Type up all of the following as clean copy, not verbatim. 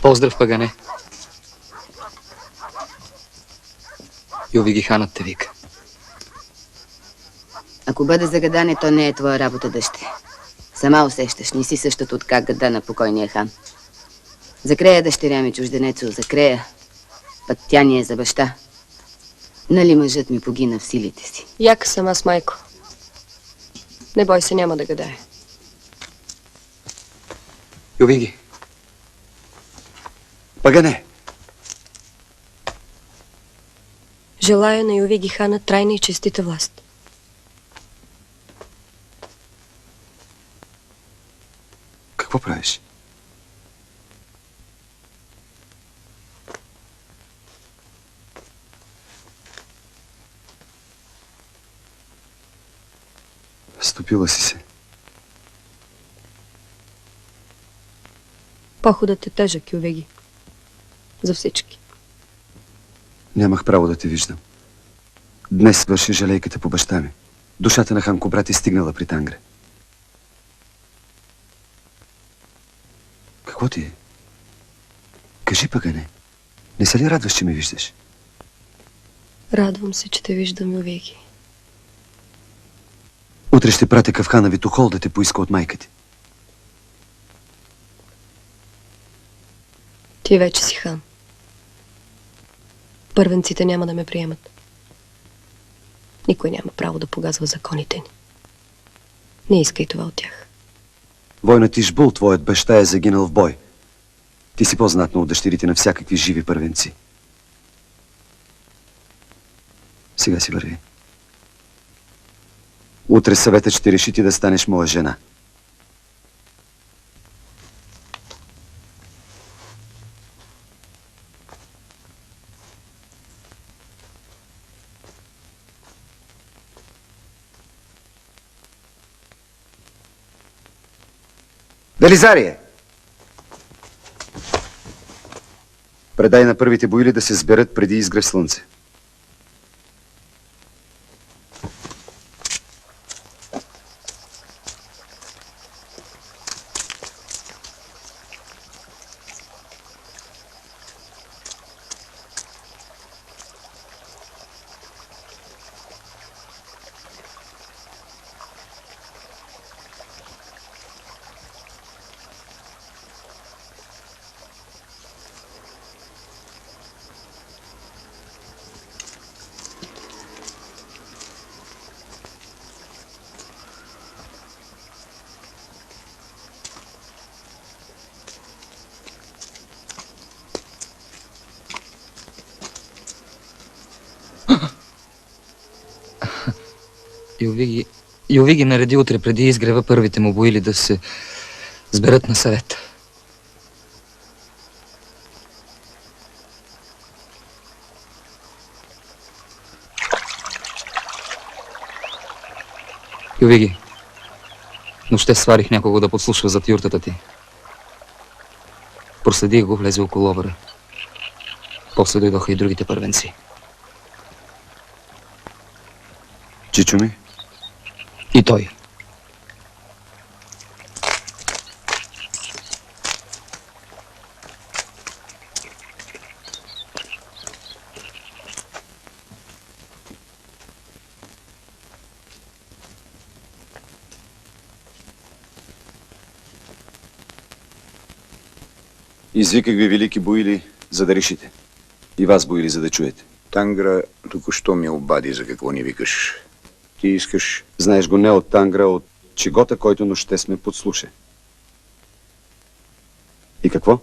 Поздрав, пагане. Ювиги ханът те вика. Ако бъде за гадане, то не е твоя работа, дъще. Сама усещаш, не си същото от как гада на покойния хан. Закрея дъщеря ми, чужденецо, закрея. Път тя ни е за баща. Нали мъжът ми погина в силите си? Яка съм аз, майко. Не бой се, няма да гадае. Ювиги. Пагане! Желая на Ювиги хана трайна и честита власт. Какво правиш? Стопила си се. Походът е тежък, Ювиги. За всички. Нямах право да те виждам. Днес свърши жалейката по баща ми. Душата на хан Кубрат е стигнала при Тангре. Какво ти е? Кажи, пагане. Не се ли радваш, че ме виждаш? Радвам се, че те виждам, Ювиги. Утре ще пратя Кавхана Витохол да те поиска от майка ти. Ти вече си хан. Първенците няма да ме приемат. Никой няма право да погазва законите ни. Не искай това от тях. Войнат Ишбул, твоят баща, е загинал в бой. Ти си по-знатна от дъщерите на всякакви живи първенци. Сега си върви. Утре съветът ще реши ти да станеш моя жена. Велизарие! Предай на първите боили да се сберат преди изгрев слънце. Ювиги нареди утре преди изгрева първите му боили да се сберат на съвет. Ювиги, нощта сварих някого да подслушва зад юртата ти. Проследих го, влезе около ловъра. После дойдоха и другите първенци. Чичо ми? И той. Извиках ви, велики боили, за да решите. И вас, боили, за да чуете. Тангра току-що ми обади за какво ни викаш. Ти искаш... Знаеш го не от Тангра, от Чигота, който нощте сме подслуша. И какво?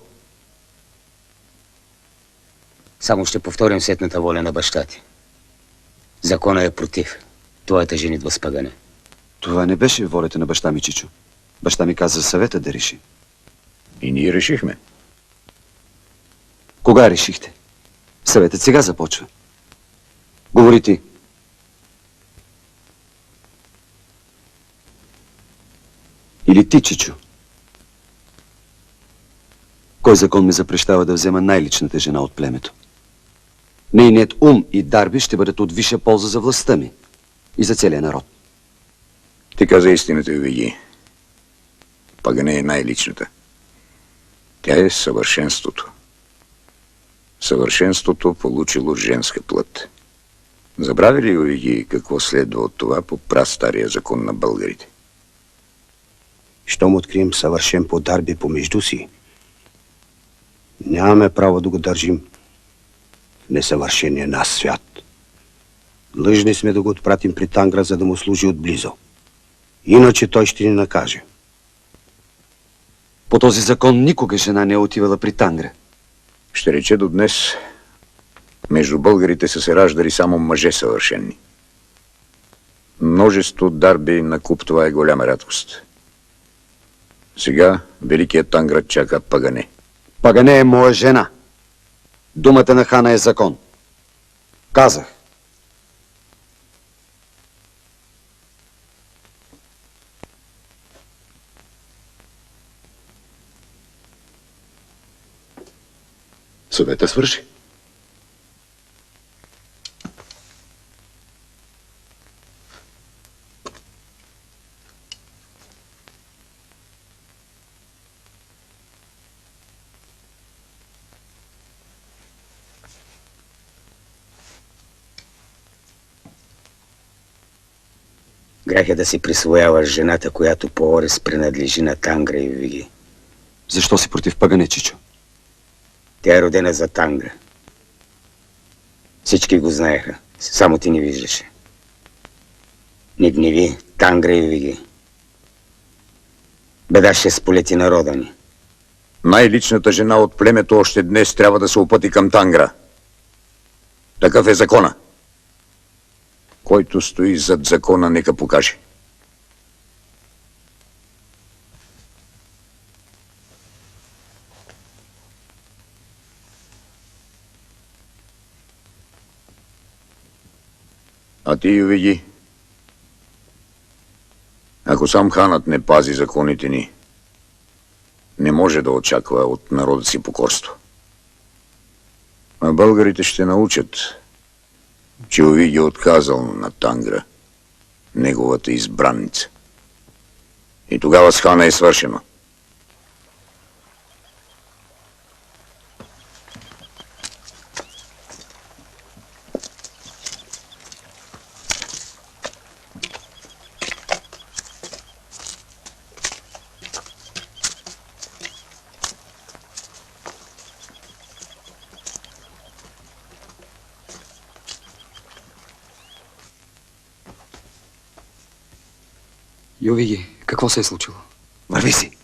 Само ще повторим сетната воля на баща ти. Закона е против твоята женитба с пагане. Това не беше волята на баща ми, Чичо. Баща ми каза съвета да реши. И ние решихме. Кога решихте? Съветът сега започва. Говори ти. Или ти, Чичо? Кой закон ми запрещава да взема най-личната жена от племето? Нейният ум и дарби ще бъдат от висша полза за властта ми и за целия народ. Ти каза истината, Ювиги. Пагане е най-личната. Тя е съвършенството. Съвършенството получило женска плът. Забрави ли ви ги какво следва от това по прастария закон на българите? Щом открием съвършен по дарби помежду си, нямаме право да го държим в несъвършения нас свят. Длъжни сме да го отпратим при Тангра, за да му служи отблизо. Иначе той ще ни накаже. По този закон никога жена не е отивала при Тангра. Ще рече до днес, между българите са се раждали само мъже съвършенни. Множество дарби на куп, това е голяма радост. Сега великият Тангра чака Пагане. Пагане е моя жена. Думата на хана е закон. Казах. Съвета свърши. Грях е да си присвояваш жената, която по Орес принадлежи на Тангра и Виги. Защо си против Пагане, Чичо? Тя е родена за Тангра. Всички го знаеха, само ти не виждаше. Не гневи Тангра и Виги. Беда ще сполети народа ни. Най-личната жена от племето още днес трябва да се опъти към Тангра. Такъв е закона. Който стои зад закона, нека покаже. А ти, Ювиги, ако сам ханът не пази законите ни, не може да очаква от народа си покорство. А българите ще научат, че Ювиги е отказал на Тангра, неговата избранница. И тогава с хана е свършено. Ювиги, какво се е случило? Върви си.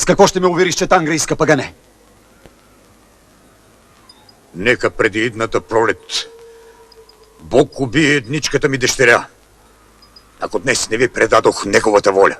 С какво ще ме увериш, че Тангра иска Пагане? Нека преди идната пролет Бог убие едничката ми дъщеря, ако днес не ви предадох неговата воля.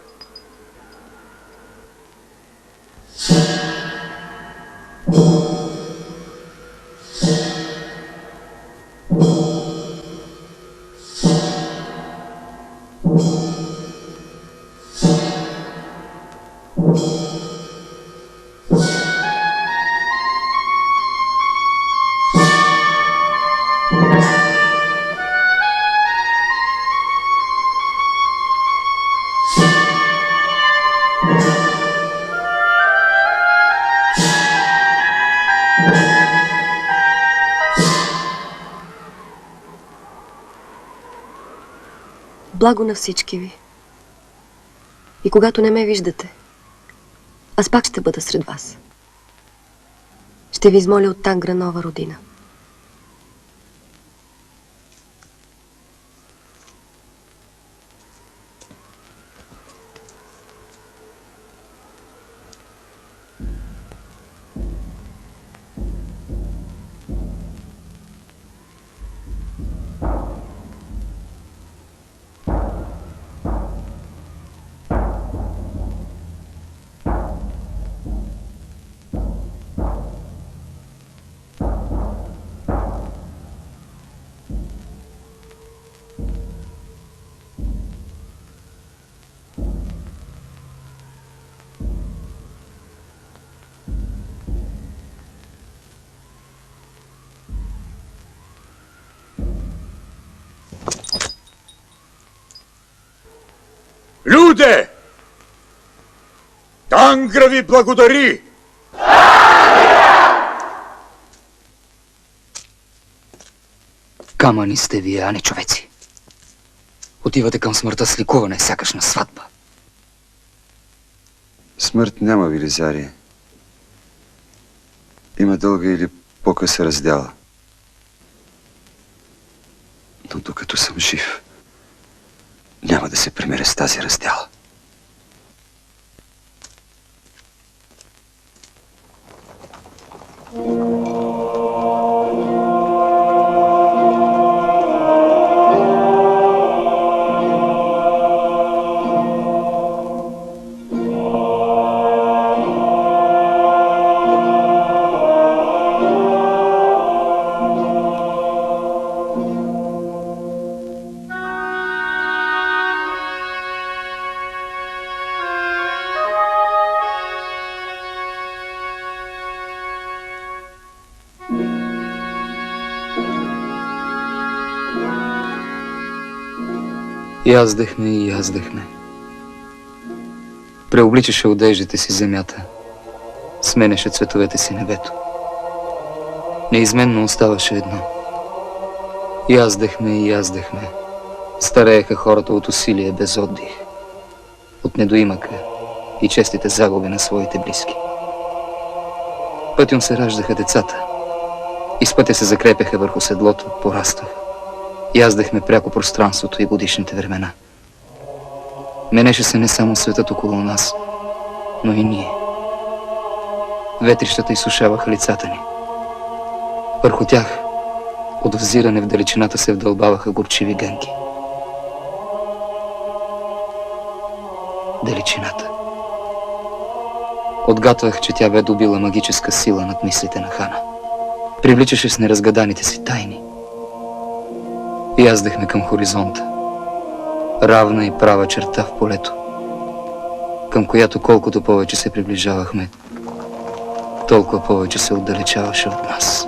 благо на всички ви. И когато не ме виждате, аз пак ще бъда сред вас. Ще ви измоля от Тангра нова родина. Люде! Тангра ви благодари! Камъни сте вие, а не човеци. Отивате към смъртта с ликуване, сякаш на сватба. Смърт няма, Велизарие. Има дълга или по-къса раздяла. Но докато съм жив, няма да се примеря с тази раздяла. Яздехме и яздехме. Преобличаше одеждите си земята. Сменяше цветовете си небето. Неизменно оставаше едно. Яздехме и яздехме. Старееха хората от усилие без отдих. От недоимъка и честите загуби на своите близки. Пътем се раждаха децата. И с пътя се закрепяха върху седлото, порастваха. Яздехме пряко пространството и годишните времена. Менеше се не само светът около нас, но и ние. Ветрищата изсушаваха лицата ни. Върху тях, от взиране в далечината, се вдълбаваха горчиви гънки. Далечината. Отгатвах, че тя бе добила магическа сила над мислите на хана. Привличаше с неразгаданите си тайни. Яздехме към хоризонта. Равна и права черта в полето, към която колкото повече се приближавахме, толкова повече се отдалечаваше от нас.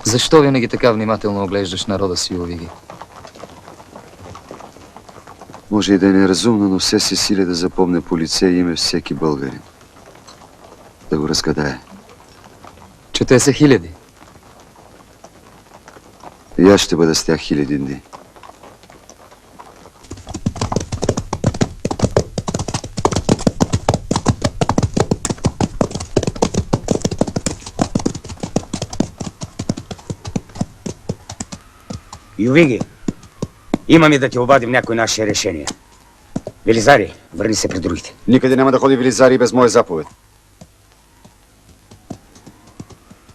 Защо винаги така внимателно оглеждаш народа си, Овиги? Може и да е неразумно, но все се силя да запомне по лице и име всеки българин. Да го разгадае. Че те са хиляди. И аз ще бъда с тях хиляди дни. Ювиги, имаме да ти обадим някои наши решения. Велизари, върни се при другите. Никъде няма да ходи Велизари без моя заповед.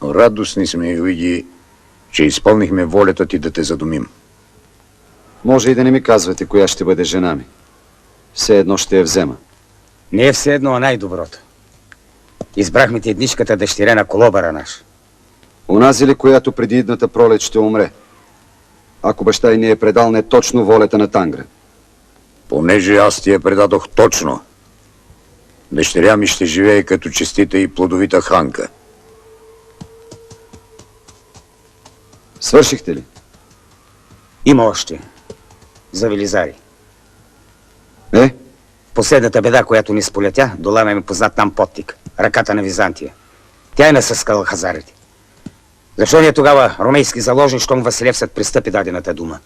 Радостни сме, Ювиги, че изпълнихме волята ти да те задумим. Може и да не ми казвате коя ще бъде жена ми. Все едно ще я взема. Не е все едно, а най-доброто. Избрахме ти едничката дъщеря на колобара наш. Онази ли, която преди идната пролет ще умре? Ако баща й ни е предал не точно волята на Тангра. Понеже аз ти я предадох точно, дъщеря ми ще живее като честита и плодовита ханка. Свършихте ли? Има още. За Велизари. Е, Последната беда, която ни сполетя, долана ми познат нам подтик. Ръката на Византия. Тя е насъскала хазарите. Защо ние тогава ромейски заложник, щом Василевсът пристъпи дадената дума?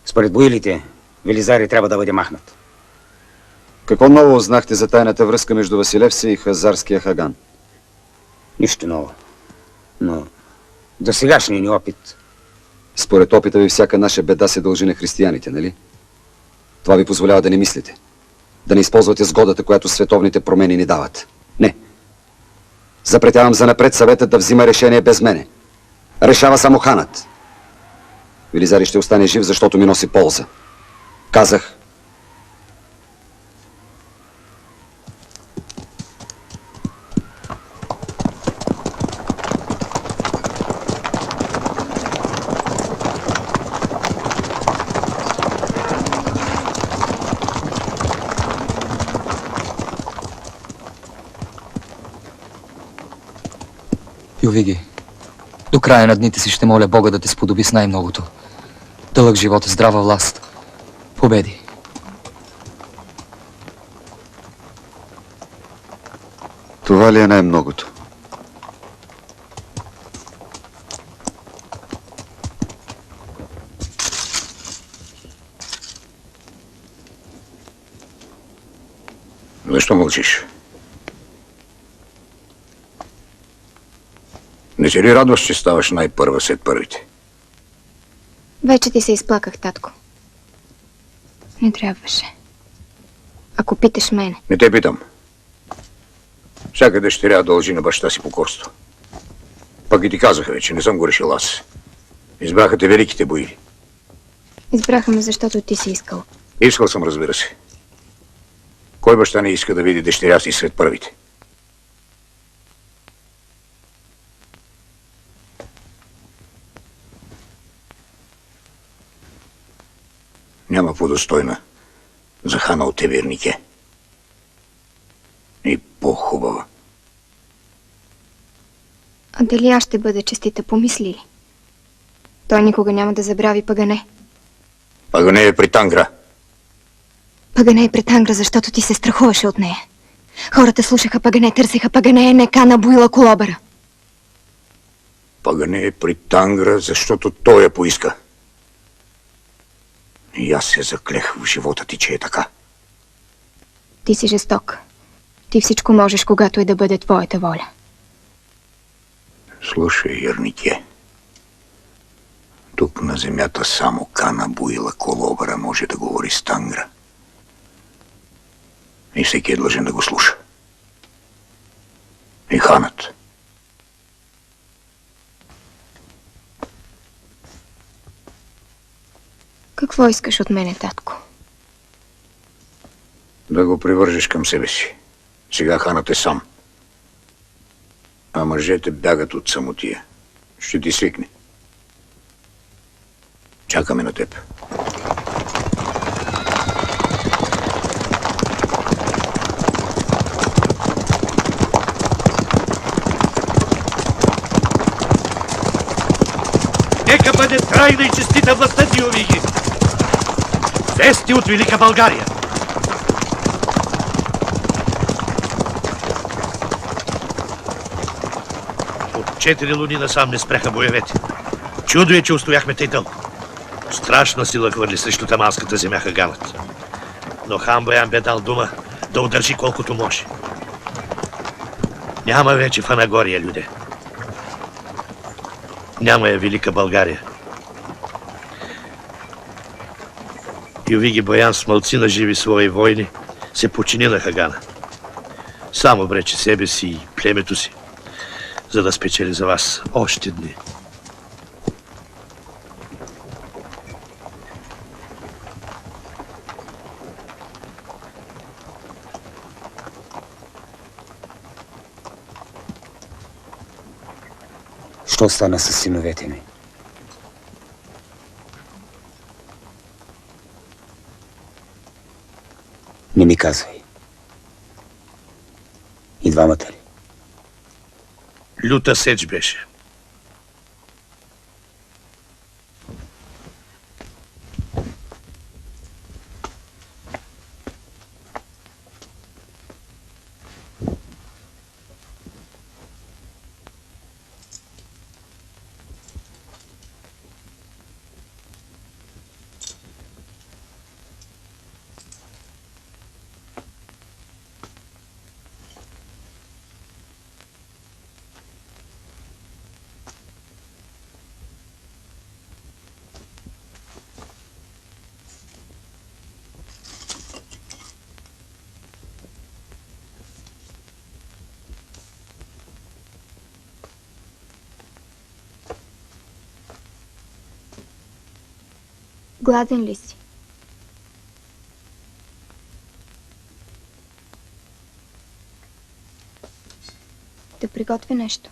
Според боилите, Велизари трябва да бъде махнат. Какво ново узнахте за тайната връзка между Василевса и хазарския хаган? Нищо ново. Но до сегашния ни опит... Според опита ви всяка наша беда се дължи на християните, нали? Това ви позволява да не мислите. Да не използвате сгодата, която световните промени ни дават. Не. Запретявам занапред съветът да взима решение без мене. Решава само ханът. Велизари ще остане жив, защото ми носи полза. Казах. Ювиги, до края на дните си ще моля Бога да те сподоби с най-многото. Дълъг живот, здрава власт, победи. Това ли е най-многото? Защо мълчиш? Не се ли радваш, че ставаш най-първа след първите? Вече ти се изплаках, татко. Не трябваше. Ако питаш мене. Не те питам. Всяка дъщеря дължи на баща си покорство. Пък и ти казаха вече, не съм го решил аз. Избраха те великите бои. Избраха ме, защото ти си искал. Искал съм, разбира се. Кой баща не иска да види дъщеря си сред първите? Няма по-достойна за хана от Евернике. И по-хубава. А дали аз ще бъда честита, помисли ли? Той никога няма да забрави Пагане. Пагане е при Тангра. Пагане е при Тангра, защото ти се страхуваше от нея. Хората слушаха Пагане, търсеха Пагане, нека на Буила Колобара. Пагане е при Тангра, защото той я поиска. И аз се заклех в живота ти, че е така. Ти си жесток. Ти всичко можеш, когато е да бъде твоята воля. Слушай, Ернике. Тук на земята само Кана Буила Колобара може да говори с Тангра. И всеки е длъжен да го слуша. И ханът. Какво искаш от мене, татко? Да го привържеш към себе си. Сега ханът е сам. А мъжете бягат от самотия. Ще ти свикне. Чакаме на теб. Нека бъде трайна и честита властта ти, Ювиги! Вести от Велика България! От 4 луни насам не спреха боевете. Чудо е, че устояхме тъй дълго. Страшна сила хвърли срещу таманската земя хаганът. Но хан Боян бе дал дума да удържи колкото може. Няма вече Фанагория, люде. Няма я Велика България. Ювиги Боян с малцина живи свои войни се почини на хагана. Само обрече себе си и племето си, за да спечели за вас още дни. Що стана с синовете ми? Не ми казвай. И двамата ли? Люта сеч беше. Гладен ли си? Да приготвя нещо.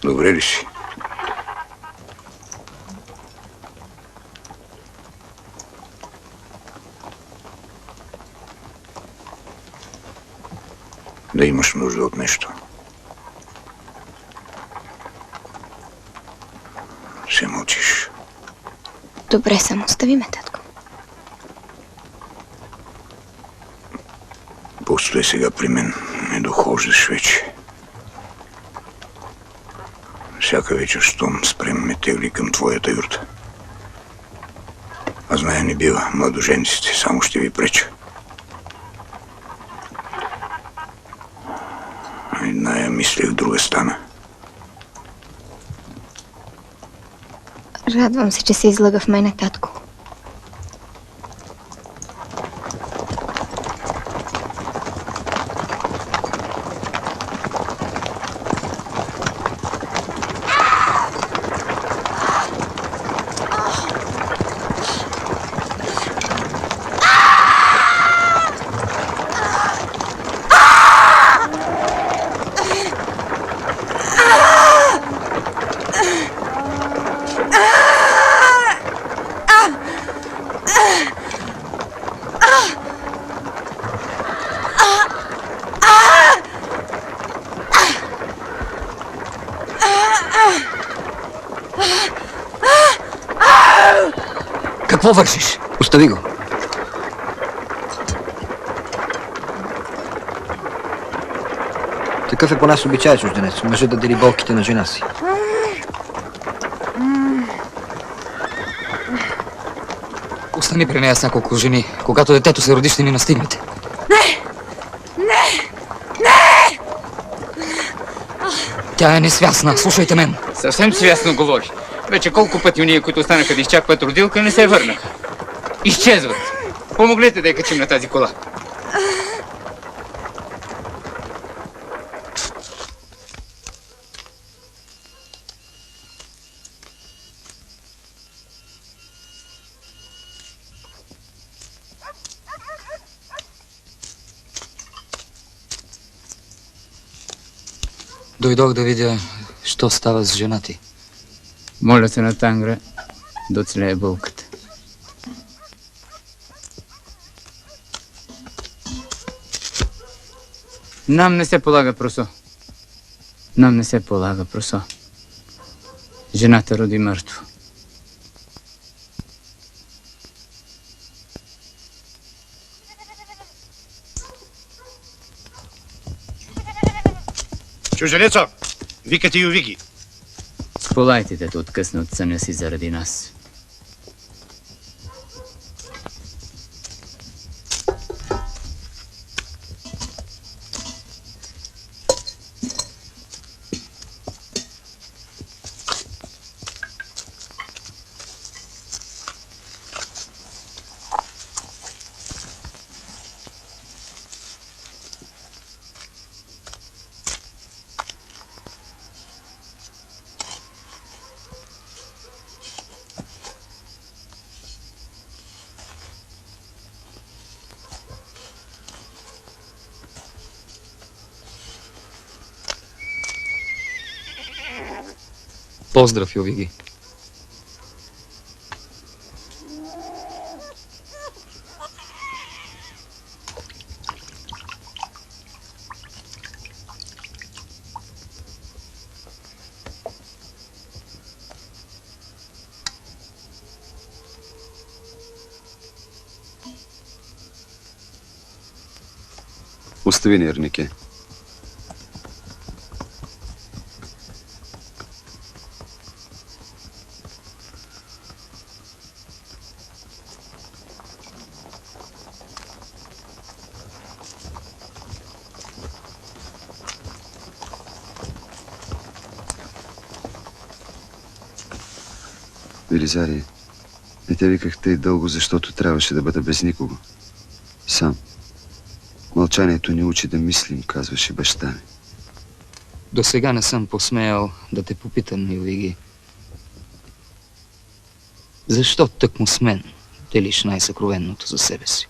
Добре ли си? Да имаш нужда от нещо. Се мълчиш. Добре съм, остави ме, татко. Пусти. Каквото е сега при мен, не дохождаш вече. Всяка вечер, щом спрем, ме тегли към твоята юрта. А зная, не бива, младоженците, само ще ви преча. Една я мислех, друга стана. Радвам се, че се излага в мене, татко. Какво вършиш? Остави го. Такъв е по нас обичай, чужденец. Мъжът да дели болките на жена си. Остани при нея с няколко жени. Когато детето се роди, ще ни настигнете. Не! Тя е несвясна. Слушайте мен. Съвсем свясно говори. Вече колко пъти уния, които останаха да изчакват родилка, не се върнаха. Изчезват. Помогнете да я качим на тази кола. Дойдох да видя, що става с жена ти. Моля се на Тангра да оцелее болката. Нам не се полага просо. Нам не се полага просо. Жената роди мъртво. Чужденецо, викате и увиги. Полайте да те откъсна от съня си заради нас. Поздрав, Йовиги. Остави ни, Ернике. Велизарие, не те виках тъй дълго, защото трябваше да бъда без никого. Сам. Мълчанието ни учи да мислим, казваше баща ми. До сега не съм посмеял да те попитам, Йовиги. Защо тъкмо с мен делиш най-съкровенното за себе си?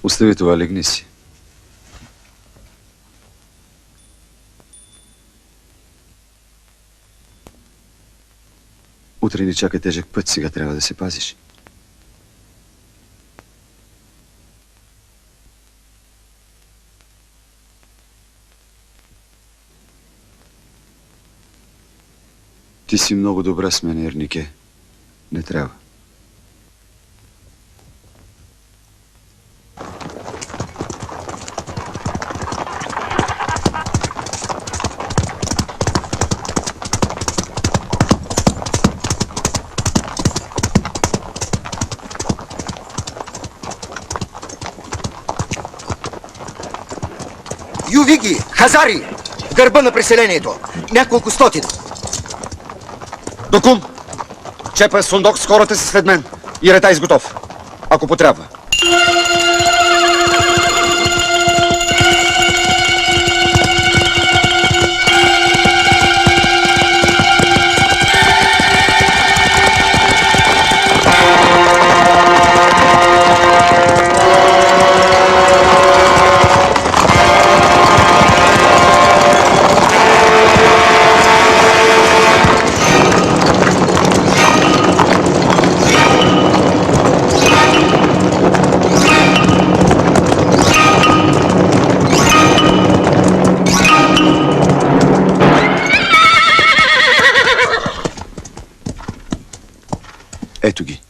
Остави това, легни си. Утре ни чака тежък път, сега трябва да се пазиш. Ти си много добра с мен, Ернике. Не трябва. Ювиги! Хазари! В гърба на преселението! Няколко стотин! Докум! Чепа сундук с хората си след мен. И ретай с готов. Ако потрябва. Ето ги.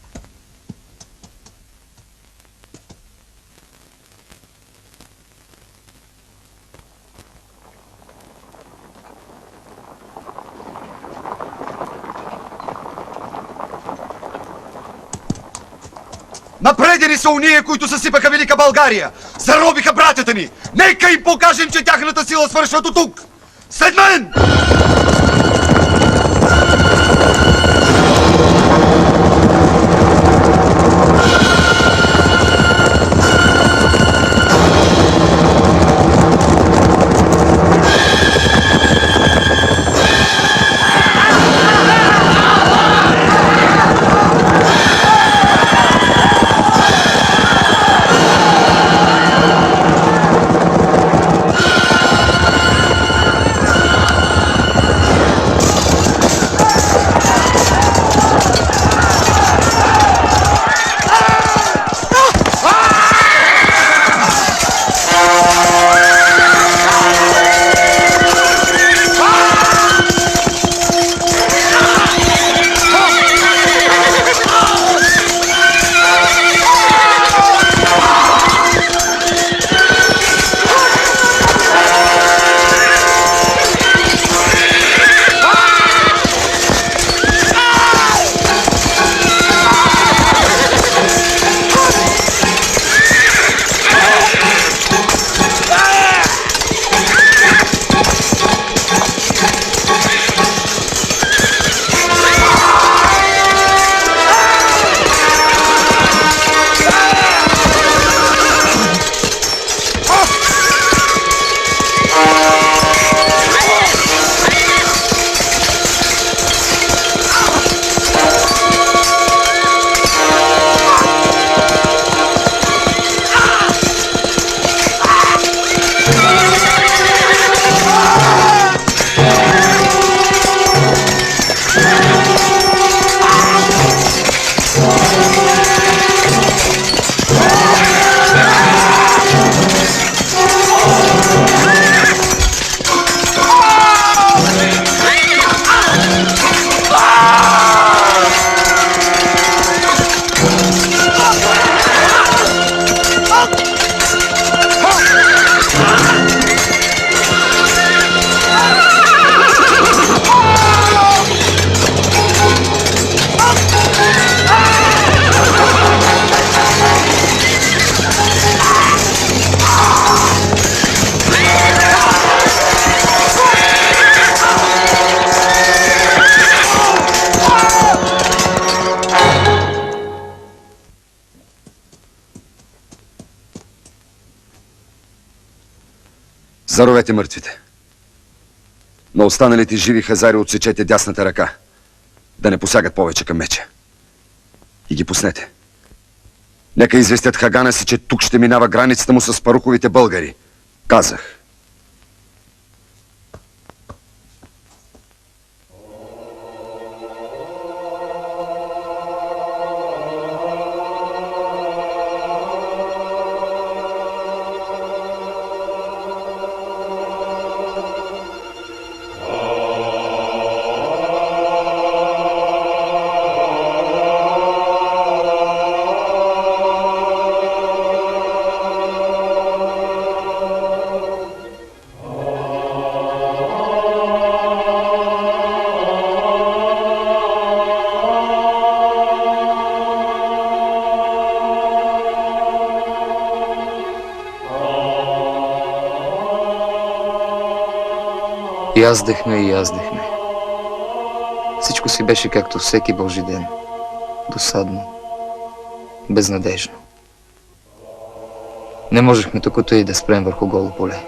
Напредени са уния, които съсипаха Велика България! Заробиха братята ни! Нека им покажем, че тяхната сила свършва до тук! След мен! Заровете мъртвите. На останалите живи хазари отсечете дясната ръка, да не посягат повече към меча. И ги пуснете. Нека известят Хагана си, че тук ще минава границата му с паруховите българи. Казах. Яздехме и яздехме. Всичко си беше както всеки Божи ден. Досадно. Безнадежно. Не можехме токато и да спрем върху голо поле.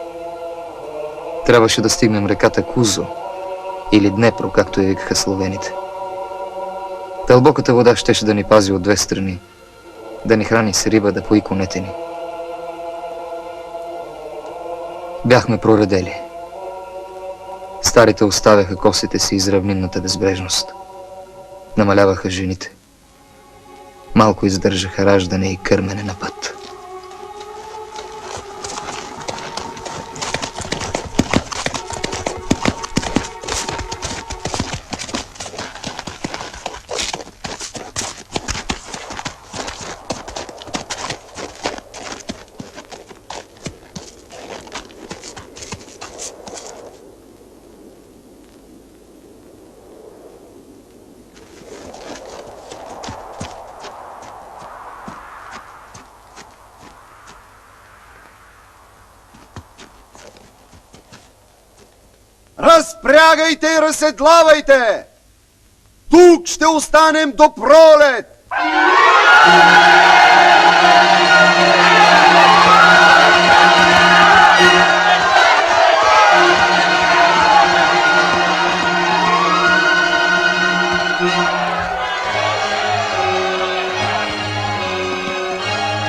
Трябваше да стигнем реката Кузо или Днепро, както я викаха словените. Дълбоката вода щеше да ни пази от две страни, да ни храни с риба, да пои конете ни. Бяхме проредели. Старите оставяха косите си из равнинната безбрежност. Намаляваха жените. Малко издържаха раждане и кърмене на път. Разпрягайте и разседлавайте! Тук ще останем до пролет!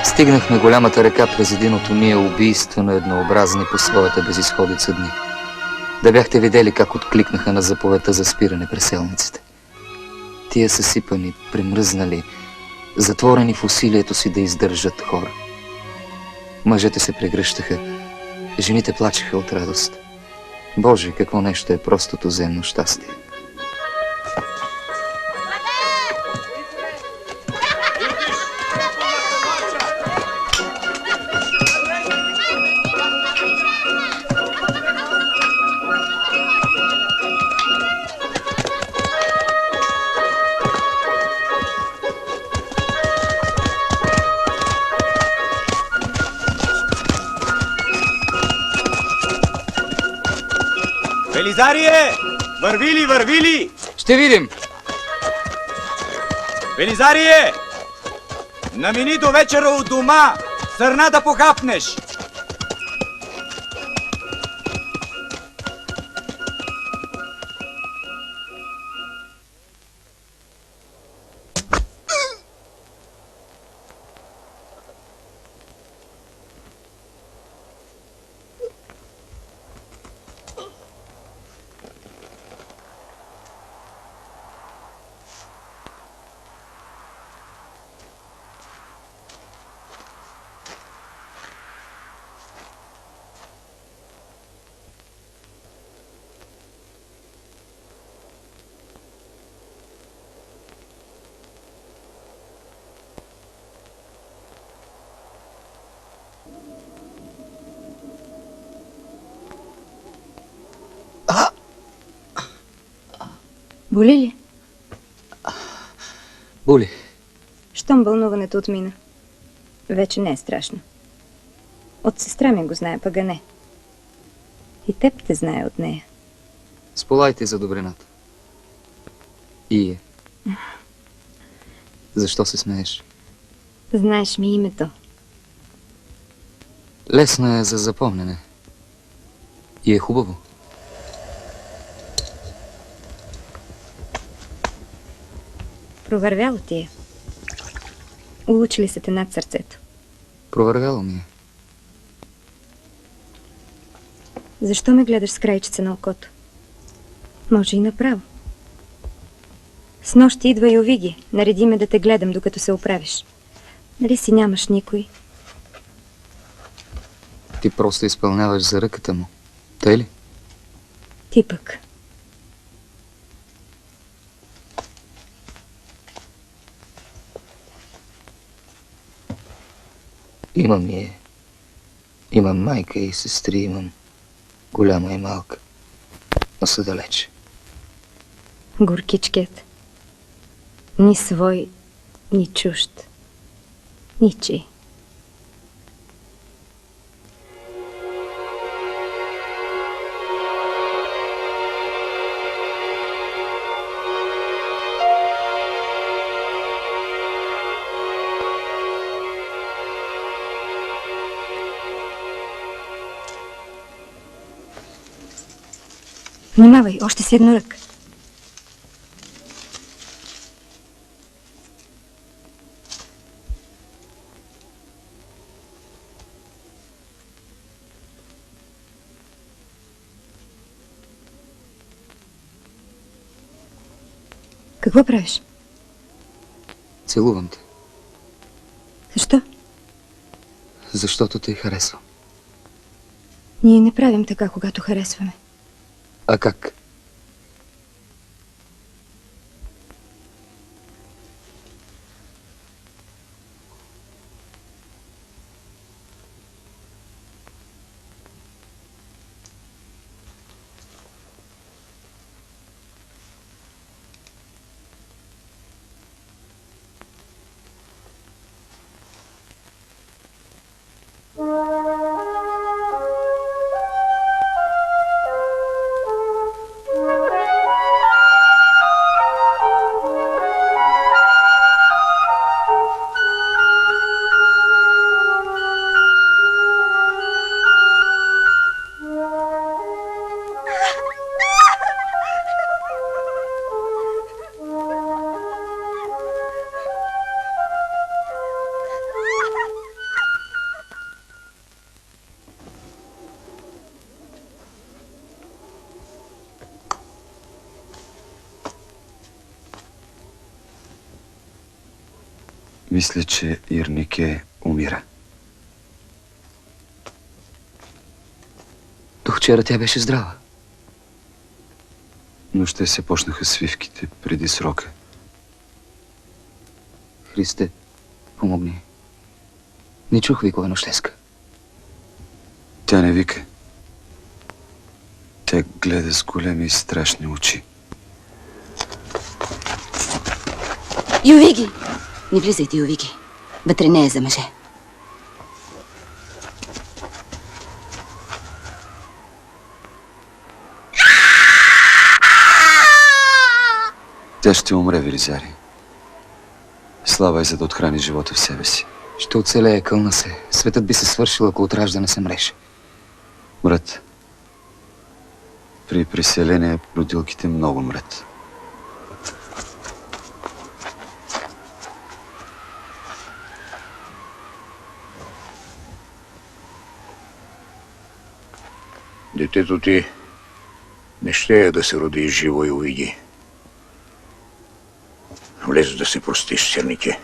Стигнахме голямата река през един от уния убийствено еднообразни по своята безизходица дни. Да бяхте видели как откликнаха на заповедта за спиране преселниците. Тия са сипани, примръзнали, затворени в усилието си да издържат хора. Мъжете се прегръщаха, жените плачеха от радост. Боже, какво нещо е простото земно щастие! Велизарие! Върви ли, върви ли? Ще видим. Велизарие! Намини до вечера от дома, сърна да похапнеш. Боли ли? Боли. Щом вълнуването отмина. Вече не е страшно. От сестра ми го знае, Пагане. И теб те знае от нея. Сполайте за добрината. И е. Защо се смееш? Знаеш ми името. Лесно е за запомнене. И е хубаво. Провървяло ти е. Улучи ли се те над сърцето? Провървяло ми е. Защо ме гледаш с крайчица на окото? Може и направо. С нощи идва и Овиги. Нареди ме да те гледам, докато се оправиш. Нали си нямаш никой? Ти просто изпълняваш за ръката му. Тъй ли? Ти пък. Имам я. Имам майка и сестри, имам голяма и малка. Но са далече. Горкичкият. Ни свой, ни чужд. Ничий. Внимавай, още с едно рък. Какво правиш? Целувам те. Защо? Защото те харесвам. Ние не правим така, когато харесваме. А как? Мисля, че Ирнике умира. До вчера тя беше здрава. Но ще се почнаха свивките преди срока. Христе, помогни. Не чух викове нощеска. Тя не вика. Тя гледа с големи и страшни очи. Ювиги! Не влизайте, Ювиги. Вътре не е за мъже. Тя ще умре, Велизари. Слава е, за да отхрани живота в себе си. Ще оцелее, кълна се. Светът би се свършил, ако от раждане се мреше. Мрат. При преселение родилките много мрат. Детето ти не ще е да се роди живо, и увиди. Влез да се простиш, Чернике.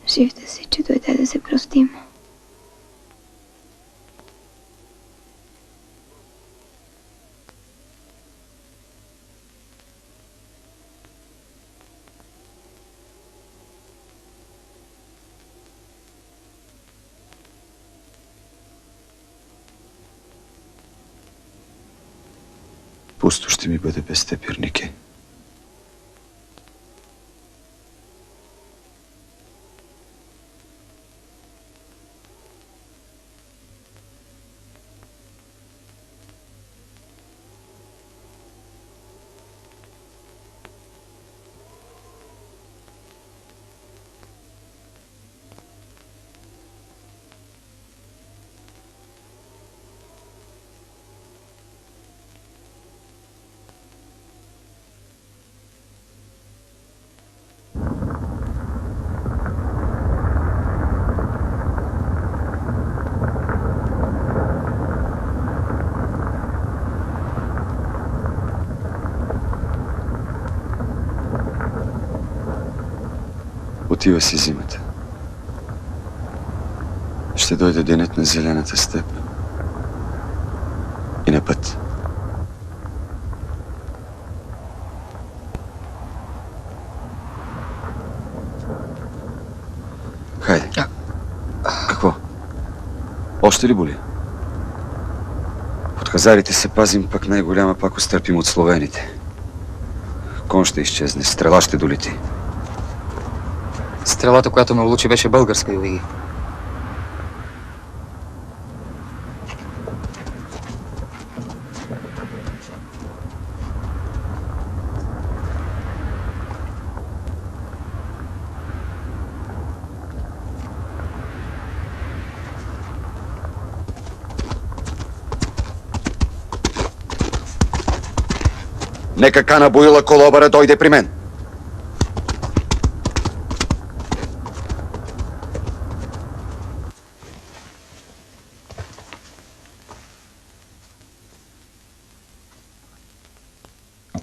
Жив да си, че дойде да се простим. Пусто ще ми бъде без теб, Ирнике. Отива си зимата. Ще дойде денят на зелената степ и на път. Хайде. Какво? Още ли боли? От хазарите се пазим, пък най-голяма пакост търпим от словените. Кон ще изчезне, стрела ще долети. Стрелата, която ме улучи, беше българска, Ювиги. Нека Кана Буила Колобъра дойде при мен.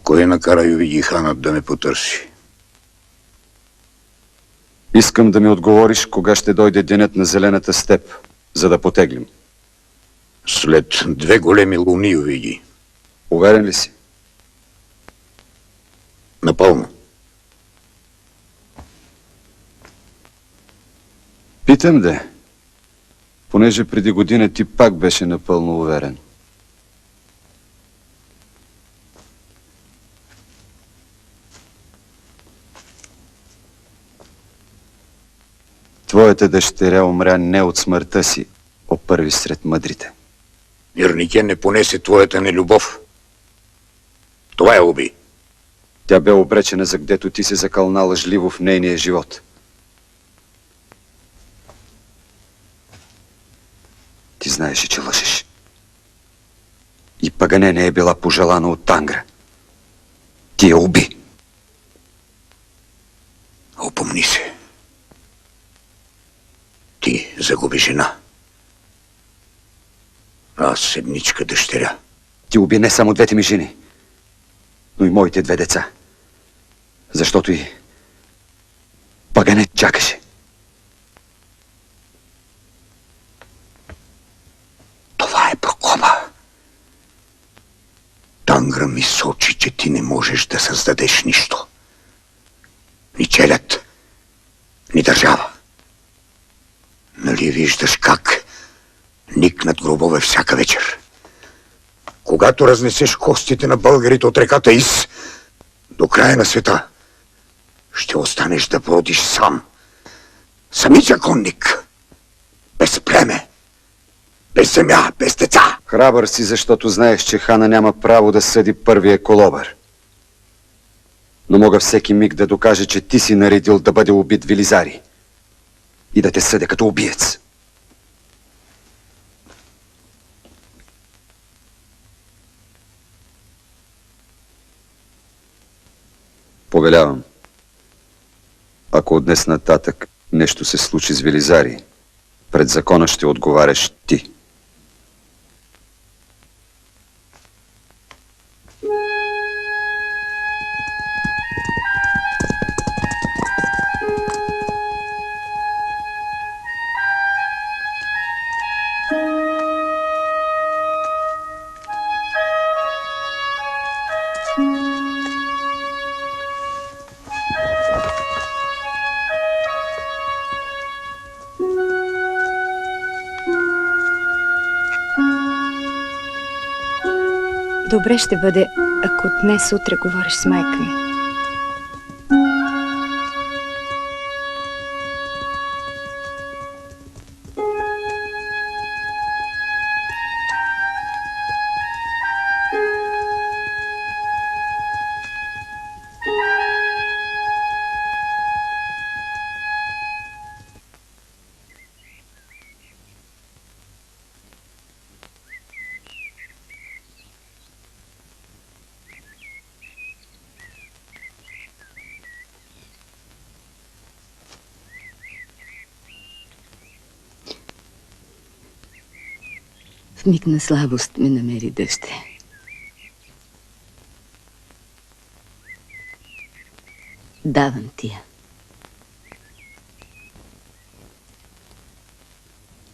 Кой накара Ювиги ханът да ме потърси? Искам да ми отговориш кога ще дойде денят на зелената степ, за да потеглим. След 2 големи луни, Ювиги. Уверен ли си? Напълно. Питам де, понеже преди година ти пак беше напълно уверен. Твоята дъщеря умря не от смъртта си, о първи сред мъдрите. Ирнике не понесе твоята нелюбов. Това я уби. Тя бе обречена, за гдето ти се закълна лъжливо в нейния живот. Ти знаеше, че лъжеш. И Пагане не е била пожелана от Тангра. Ти я уби. Опомни се. Ти загуби жена. Аз седничка дъщеря. Ти уби не само двете ми жени, но и моите 2 деца. Защото и Пагане чакаше. Това е прокоба. Тангра ми сочи, че ти не можеш да създадеш нищо. Ни челят, ни държава. Нали виждаш как никнат гробове всяка вечер? Когато разнесеш костите на българите от реката Ис до края на света, ще останеш да бродиш сам. Самичък конник. Без племе. Без земя, без деца. Храбър си, защото знаеш, че хана няма право да съди първия Колобър. Но мога всеки миг да докаже, че ти си наредил да бъде убит Велизари и да те съдя като убиец. Повелявам, ако от днес нататък нещо се случи с Велизари, пред закона ще отговаряш ти. Добре ще бъде, ако днес утре говориш с майка ми. В миг на слабост ме намери дъще. Давам ти я.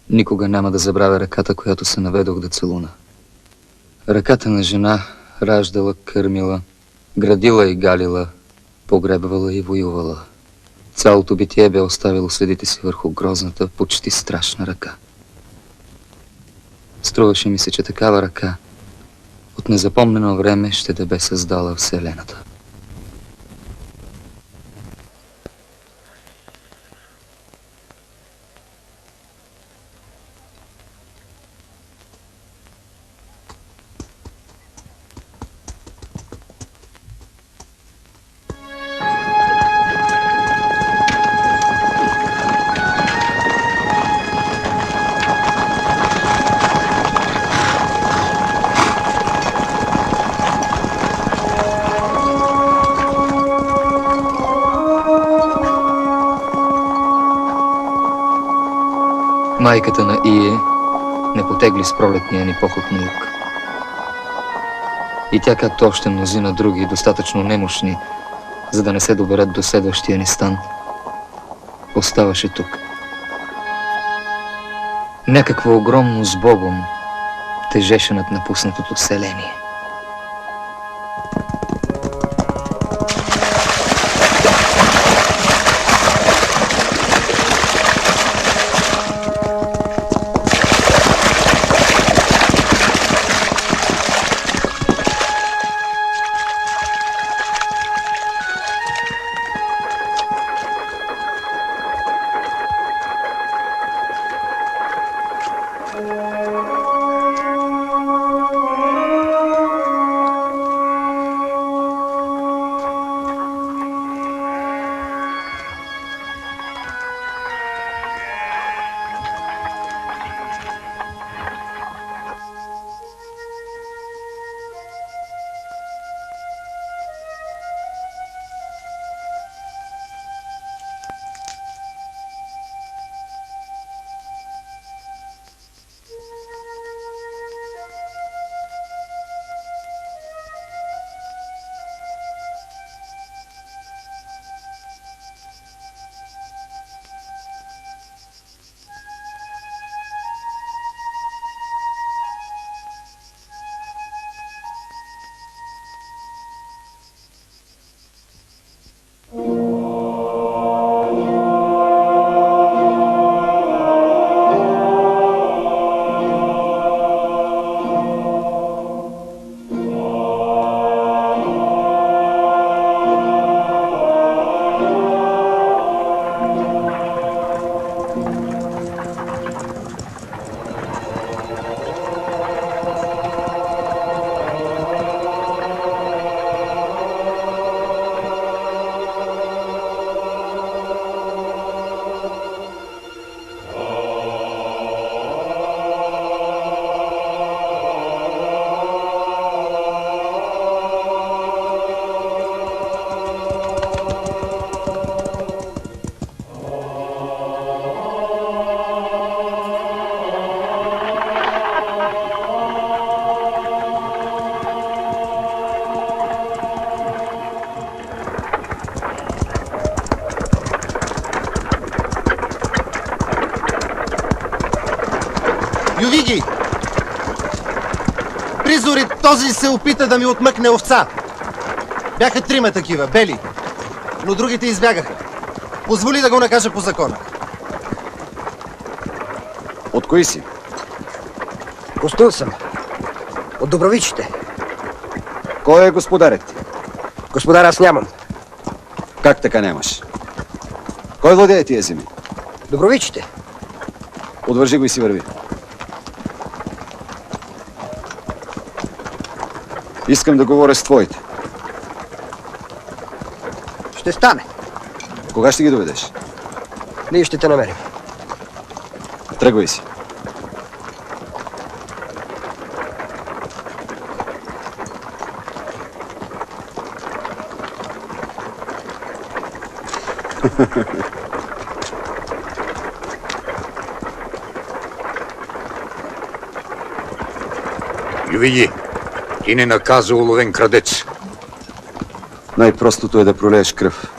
Никога няма да забравя ръката, която се наведох да целуна. Ръката на жена, раждала, кърмила, градила и галила, погребвала и воювала. Цялото битие бе оставило следите си върху грозната, почти страшна ръка. Струваше ми се, че такава ръка от незапомнено време ще да бе създала Вселената. Майката на Ие не потегли с пролетния ни поход на юг. И тя, както още мнозина други, достатъчно немощни, за да не се доберат до следващия ни стан, оставаше тук. Някакво огромно сбогом тежеше над напуснатото селение. Ювиги! Призори този се опита да ми отмъкне овца. Бяха трима такива, бели, но другите избягаха. Позволи да го накажа по закона. От кои си? Гостил съм. От Добровичите. Кой е господарят ти? Господар аз нямам. Как така нямаш? Кой владее тия земи? Добровичите. Отвържи го и си върви. Искам да говоря с твоите. Ще стане. Кога ще ги доведеш? Ние ще те намерим. Тръгвай си. Ювиги, ти не наказа уловен крадец. Най-простото е да пролееш кръв.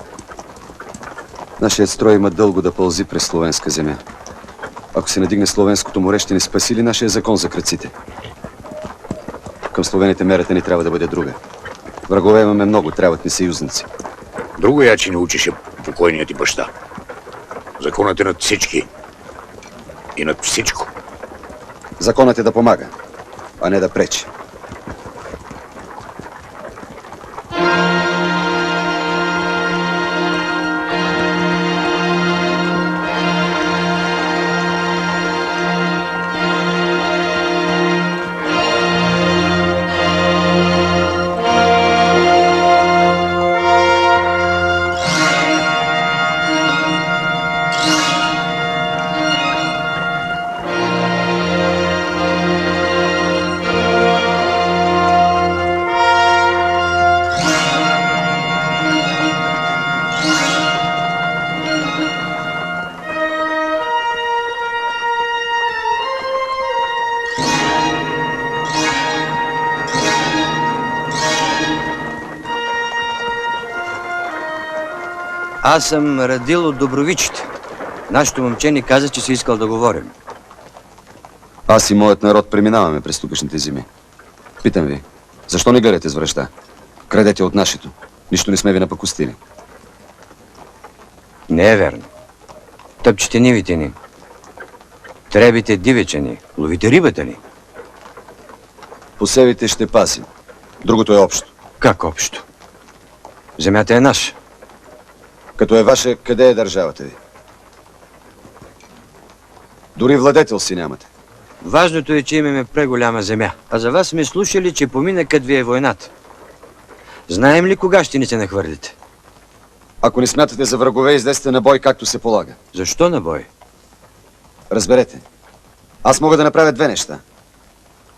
Нашият строй има дълго да пълзи през словенска земя. Ако се надигне Словенското море, ще ни спаси ли нашия закон за кръците? Към словените мерата ни трябва да бъде друга. Врагове имаме много, трябват ни съюзници. Друго яче ни учеше покойният ти баща. Законът е над всички. И над всичко. Законът е да помага, а не да пречи. Аз съм Радил от Добровичите. Нашето момче ни каза, че си искал да говорим. Аз и моят народ преминаваме през тукашните земи. Питам ви, защо не гледате с връща? Крадете от нашето. Нищо не сме ви напакостили. Не е верно. Тъпчете нивите ни. Требите дивеча ни. Ловите рибата ни. Посевите ще пасим. Другото е общо. Как общо? Земята е наша. Като е ваша, къде е държавата ви? Дори владетел си нямате. Важното е, че имаме преголяма земя. А за вас сме слушали, че помина къд ви е войната. Знаем ли кога ще ни се нахвърлите? Ако не смятате за врагове, излезте на бой както се полага. Защо на бой? Разберете. Аз мога да направя две неща.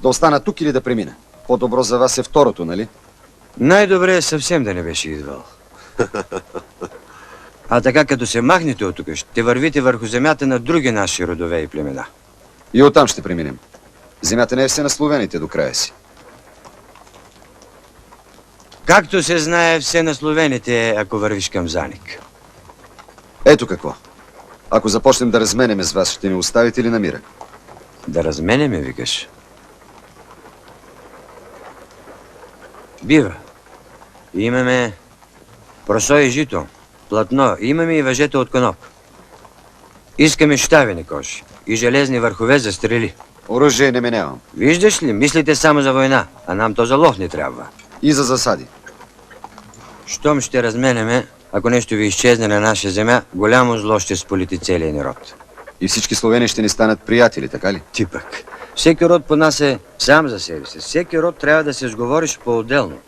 Да остана тук или да премина. По-добро за вас е второто, нали? Най-добре е съвсем да не беше идвал. А така, като се махнете от тук, ще вървите върху земята на други наши родове и племена. И оттам ще преминем. Земята не е все на словените до края си. Както се знае, все на словените, ако вървиш към Заник. Ето какво. Ако започнем да разменяме с вас, ще ни оставите ли на мира? Да разменяме, викаш? Бива. Имаме просо и жито, платно, имаме и въжета от коноп. Искаме щавени кожи и железни върхове за стрели. Оръжие не минавам. Виждаш ли, мислите само за война, а нам то за лов не трябва. И за засади. Щом ще разменяме, ако нещо ви изчезне на наша земя, голямо зло ще сполети целия народ. И всички словени ще ни станат приятели, така ли? Ти пък. Всеки род по нас е сам за себе си. Всеки род трябва да се сговориш по-отделно.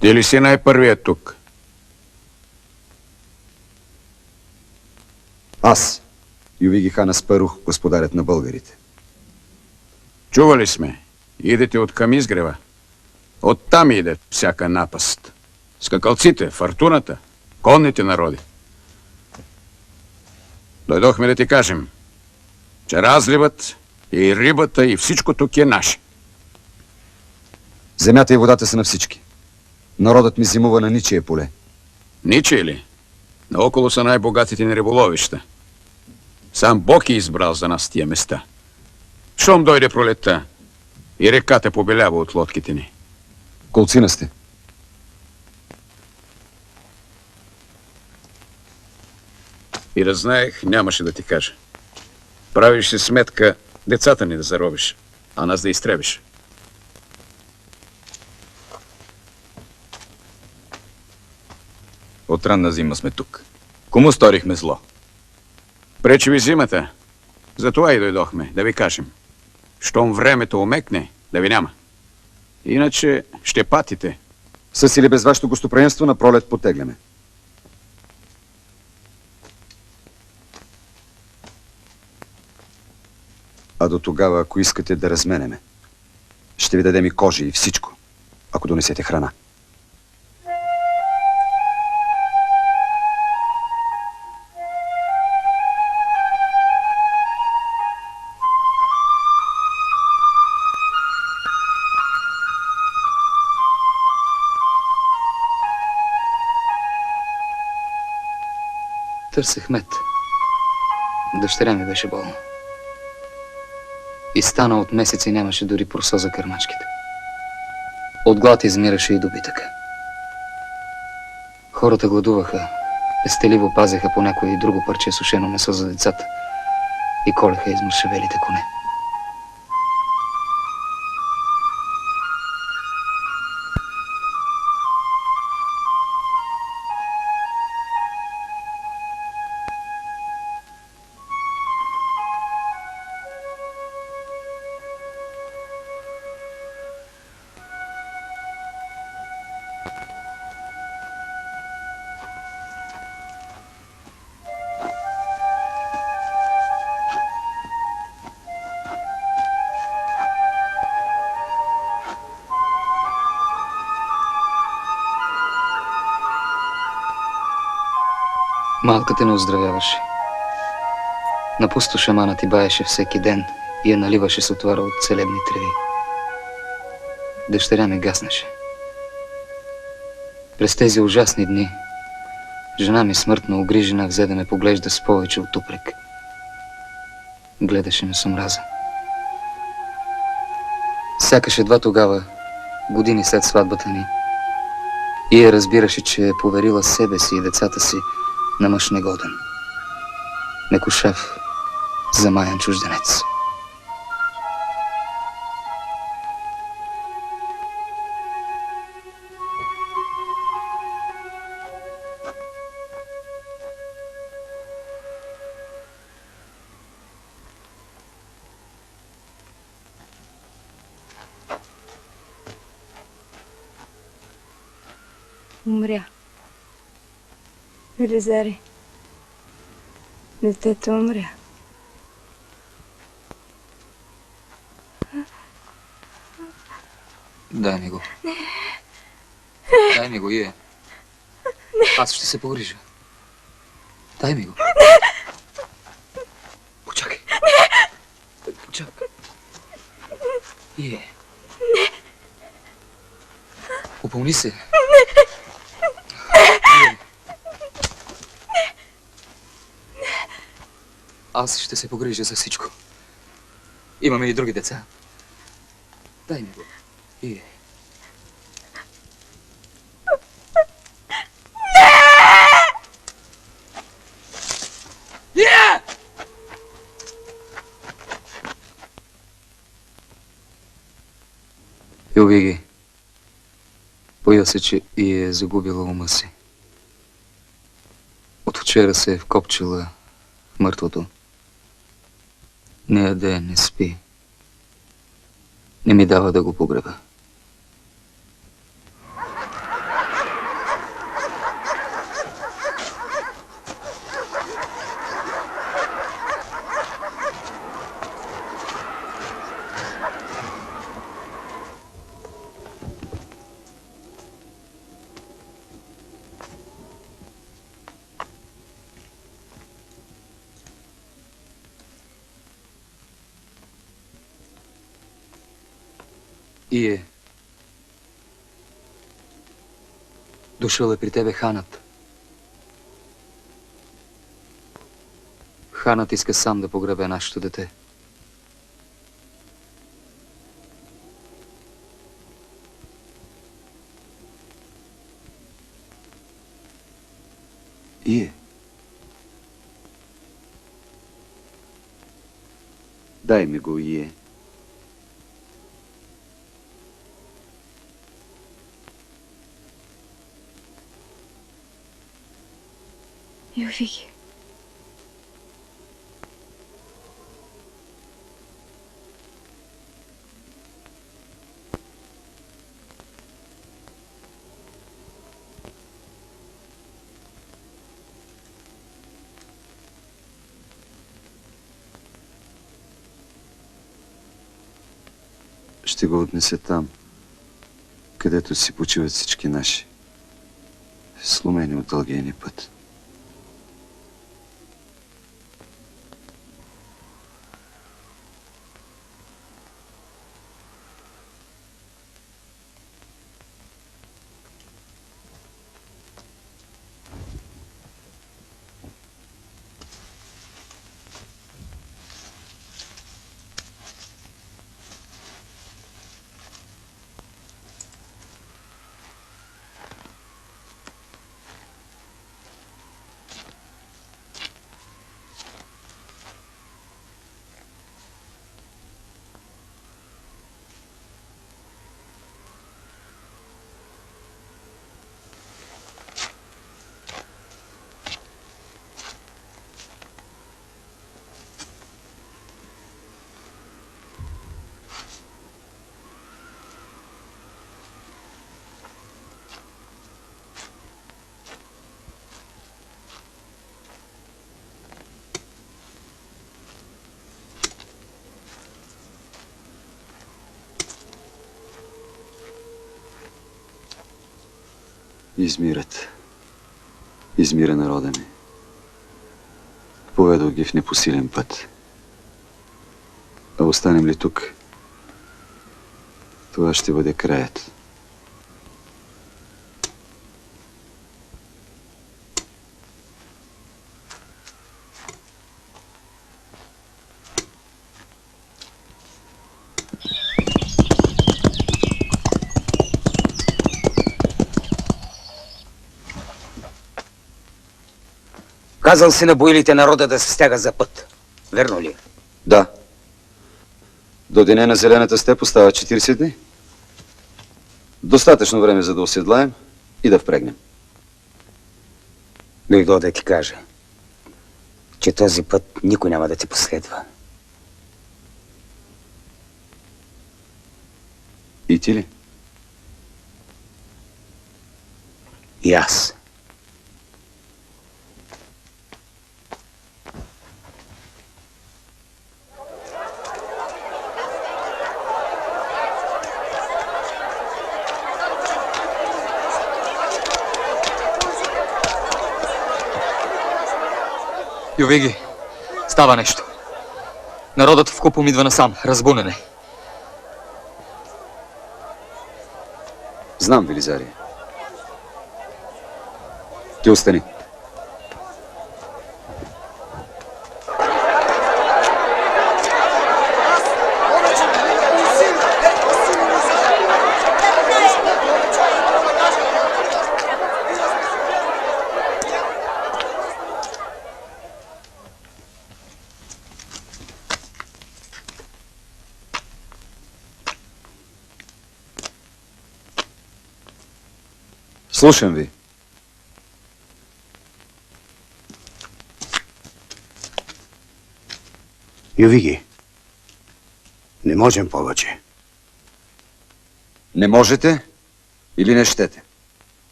Ти ли си най-първият тук? Аз, Ювиги хан Аспарух, господарят на българите. Чували сме. Идете от към изгрева. Оттам иде всяка напаст. Скакалците, фортуната, конните народи. Дойдохме да ти кажем, че разливът и рибата и всичко тук е наше. Земята и водата са на всички. Народът ми зимува на ничие поле. Ничие ли? Наоколо са най-богатите ни риболовища. Сам Бог е избрал за нас тия места. Щом дойде пролетта и реката побелява от лодките ни. Колцина сте. И да знаех, нямаше да ти кажа. Правиш си сметка децата ни да заробиш, а нас да изтребиш. От ранна зима сме тук. Кому сторихме зло? Пречи ви зимата. Затова и дойдохме, да ви кажем. Щом времето омекне, да ви няма. Иначе ще патите. С или без вашето гостоприемство на пролет потегляме. А до тогава, ако искате да разменеме, ще ви дадем и кожи и всичко, ако донесете храна. Търсех мед. Дъщеря ми беше болна. И стана от месеци нямаше дори просо за кърмачките. От глад измираше и добитъка. Хората гладуваха, пестеливо пазеха по някое и друго парче сушено месо за децата и колеха измършавелите коне. Малката не оздравяваше. На пусто шамана ти баеше всеки ден и я наливаше с отвара от целебни треви. Дъщеря ми гаснеше. През тези ужасни дни жена ми смъртно огрижена взе да ме поглежда с повече от упрек. Гледаше ме с омраза. Сякаш едва тогава, години след сватбата ни, и я разбираше, че е поверила себе си и децата си на мъж негоден, некошав, замаян чужденец. Умря. Велизари, детето умря. Дай ми го. Дай ми го, Ие. Аз ще се погрижа. Дай ми го. Почакай. Почакай. Ие. Упълни се. Аз ще се погрижа за всичко. Имаме и други деца. Дай ми го. И... Илвиги, боя се, че и е загубила ума си. От вчера се е вкопчила в мъртвото. Не яде, не спи. Не ми дава да го погреба. Ие, дошъл е при тебе ханът. Ханът иска сам да погребе нашето дете. Ие. Дай ми го, Ие. Илвиги. ще го отнесе там, където си почиват всички наши, сломени от дългия ни път. Измират. Измира народа ми. Поведох ги в непосилен път. А останем ли тук, това ще бъде краят. Казал си на боилите народа да се стяга за път. Верно ли? Да. До деня на зелената степ остава 40 дни. Достатъчно време, за да оседлаем и да впрегнем. Дойдох да ти кажа, че този път никой няма да ти последва. И ти ли? И аз. Йовиги, става нещо. Народът в купом идва насам, разбунен е. Знам, Велизария. Ти остани. Слушам ви. Ювиги, не можем повече. Не можете или не щете?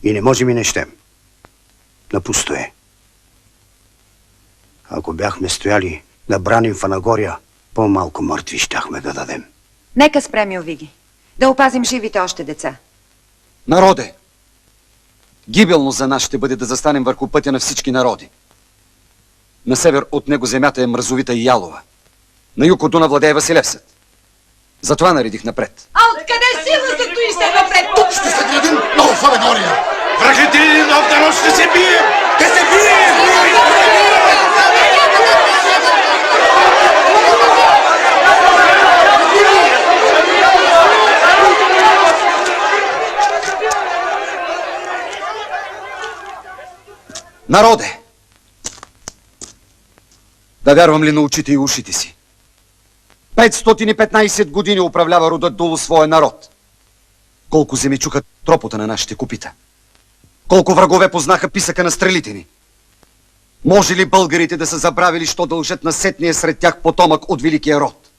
И не можем и не щем. Напусто е. Ако бяхме стояли да браним Фанагория, по-малко мъртви щяхме да дадем. Нека спрем, Йовиги. Да опазим живите още деца. Народе! Гибелно за нас ще бъде да застанем върху пътя на всички народи. На север от него земята е мразовита и ялова. На юг от Дунав владее Василевсът. Затова наредих напред. А откъде силата стои се напред? Тук ще се градим нова Фанагория! Врагът е нов народ, ще се бием! Ще се бием! Народе! Да вярвам ли на очите и ушите си? 515 години управлява родът Дуло своя народ. Колко земи чуха тропота на нашите копита. Колко врагове познаха писъка на стрелите ни. Може ли българите да са забравили, що дължат на сетния сред тях потомък от великия род?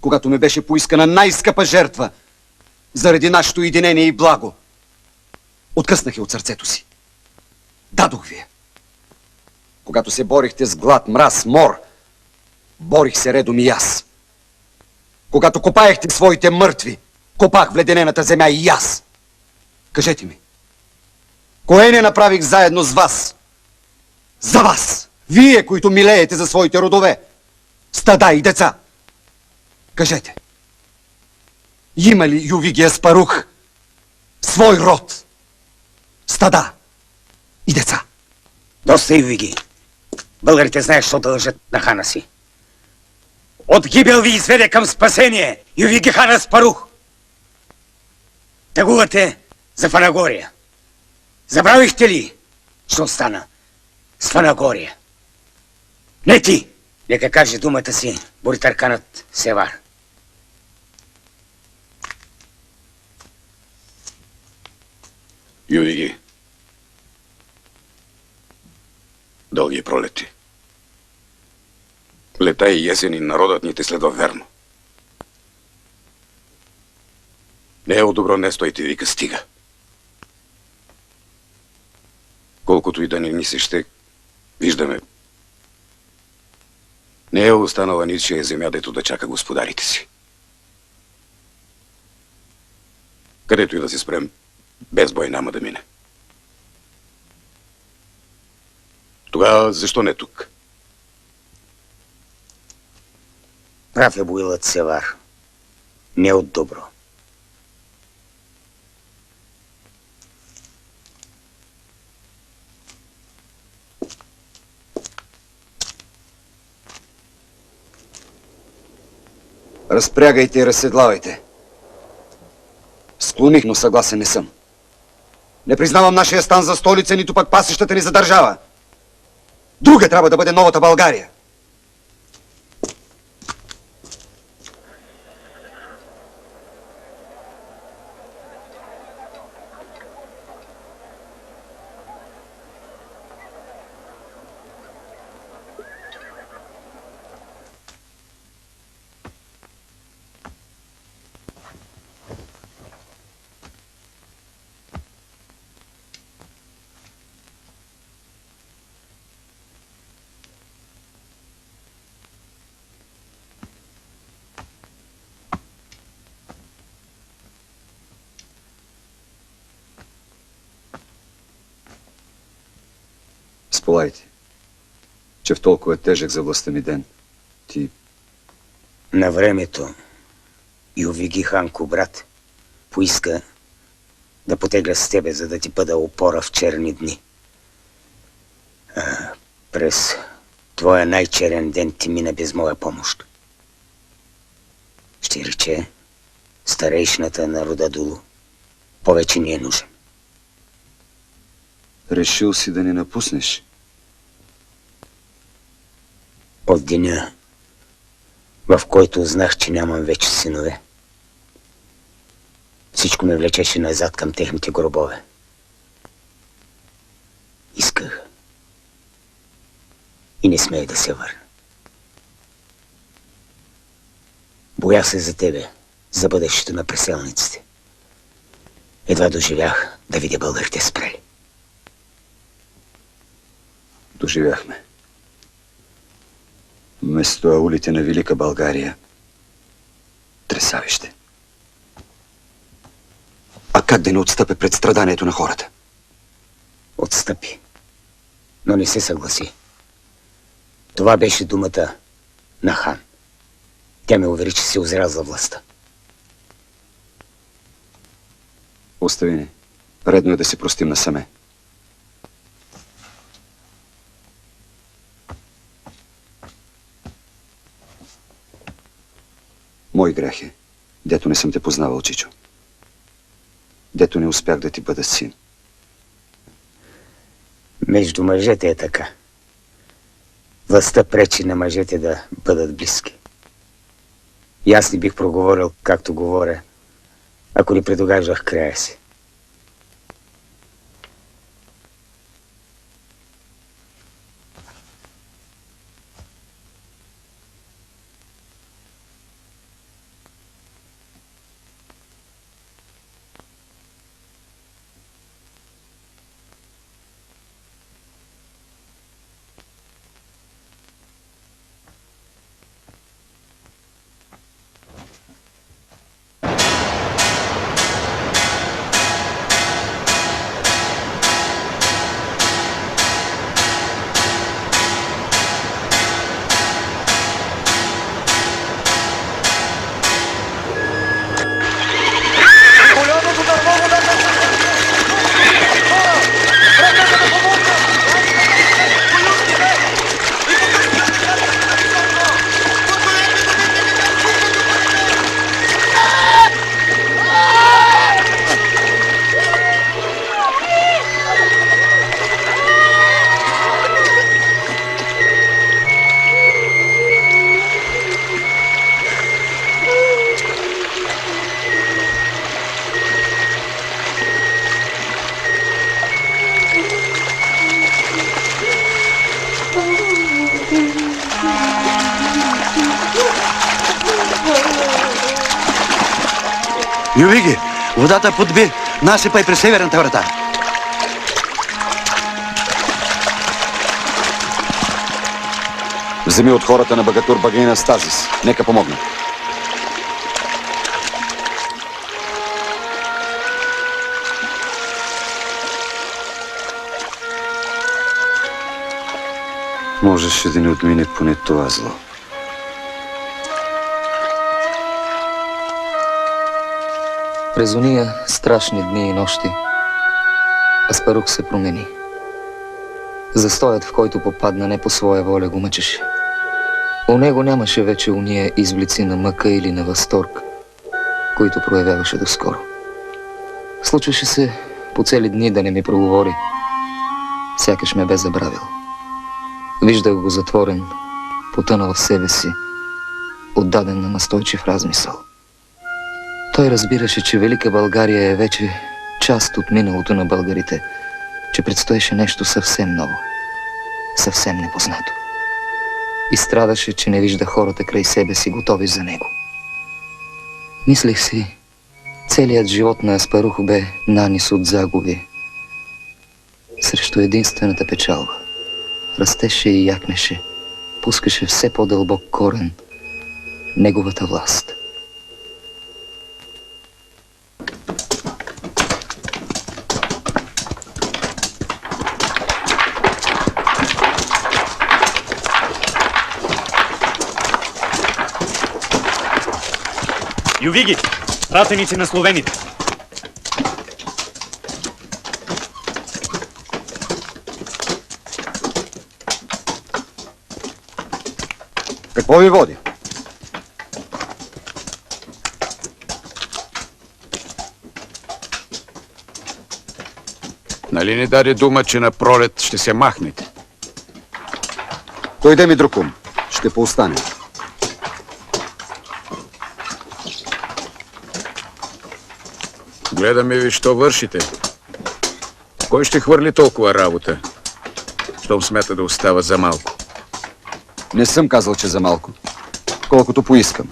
Когато ми беше поискана най-скъпа жертва заради нашето единение и благо, откъснах я от сърцето си. Дадох ви я. Когато се борихте с глад, мраз, мор, борих се редом и аз. Когато копаехте своите мъртви, копах в леденената земя и аз. Кажете ми, кое не направих заедно с вас? За вас! Вие, които милеете за своите родове, стада и деца. Кажете, има ли Ювиги Аспарух свой род, стада и деца? Доста, Ювиги. Българите знаят, що дължат на хана си. От гибел ви изведе към спасение, Ювиги хан Аспарух. Тъгувате за Фанагория. Забравихте ли, що стана с Фанагория? Не ти! Нека каже думата си Буритарканът Севар. Ювиги. Дълги пролети. Лета и есени народът ни те следва верно. Не е от добро место и ти вика стига. Колкото и да ни се ще, виждаме. Не е останала ничия земя, дето да чака господарите си. Където и да се спрем, без бой няма да мине. Тогава защо не тук? Прав е Боилът Севар. Не от добро. Разпрягайте и разседлавайте. Склоних, но съгласен не съм. Не признавам нашия стан за столица, нито пък пасищата ни за държава. Друга трябва да бъде новата България. Сполайте, че в толкова тежък за властта ми ден ти... На времето Ювиги хан Кубрат поиска да потегля с тебе, за да ти бъда опора в черни дни. През твоя най-черен ден ти мина без моя помощ. Ще рече, старейшината на рода Дулу повече не е нужен. Решил си да ни напуснеш? От деня, в който узнах, че нямам вече синове, всичко ме влечеше назад към техните гробове. Исках и не смея да се върна. Боях се за тебе, за бъдещето на преселниците. Едва доживях да видя българите спрели. Доживяхме. Вместо аулите на Велика България, тресавище. А как да не отстъпя пред страданието на хората? Отстъпи, но не се съгласи. Това беше думата на хан. Тя ме увери, че се озрял за властта. Остави ни. Редно е да се простим насаме. Мой грях е, дето не съм те познавал, Чичо. Дето не успях да ти бъда син. Между мъжете е така. Властта пречи на мъжете да бъдат близки. И аз не бих проговорил, както говоря, ако не предогаждах края си. Ювиги, водата подби. Насипай при северната врата. Вземи от хората на Багатур багейна стазис. Нека помогне. Можеше да ни отмине поне това зло. През ония страшни дни и нощи Аспарух се промени. Застоят, в който попадна, не по своя воля го мъчеше. У него нямаше вече уния изблици на мъка или на възторг, които проявяваше доскоро. Случваше се по цели дни да не ми проговори, сякаш ме бе забравил. Виждах го затворен, потънал в себе си, отдаден на настойчив размисъл. Той разбираше, че Велика България е вече част от миналото на българите, че предстоеше нещо съвсем ново, съвсем непознато. И страдаше, че не вижда хората край себе си готови за него. Мислех си, целият живот на Аспарух бе нанис от загуби срещу единствената печалба. Растеше и якнеше, пускаше все по-дълбок корен неговата власт. Ювиги, пратеници на словените. Какво ви води? Нали ни даде дума, че на пролет ще се махнете? Дойде ми друг ум. Ще поостане. Гледаме ви, що вършите. Кой ще хвърли толкова работа, щом смята да остава за малко? Не съм казал, че за малко. Колкото поискам.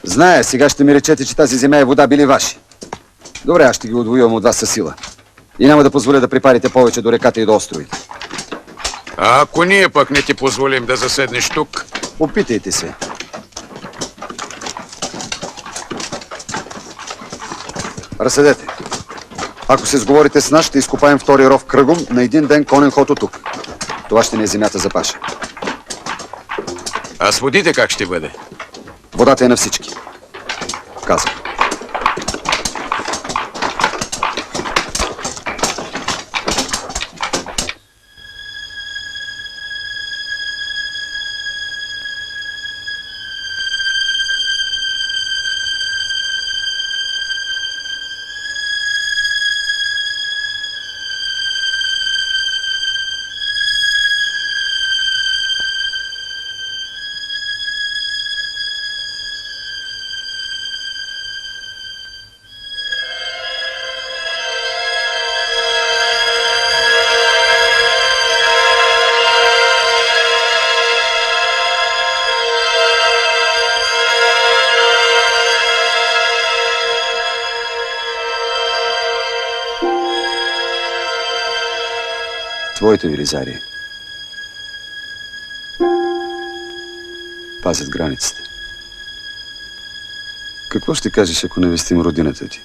Зная, сега ще ми речете, че тази земя и вода били ваши. Добре, аз ще ги отвоювам от вас със сила. И няма да позволя да припарите повече до реката и до островите. А ако ние пък не ти позволим да заседнеш тук? Опитайте се. Разсъдете. Ако се сговорите с нас, ще изкопаем втори ров кръгом на един ден конен ход от тук. Това ще не е земята за паша. А с водите как ще бъде? Водата е на всички. Казвам. Твоите велизари пазят границите. Какво ще кажеш, ако навестим родината ти?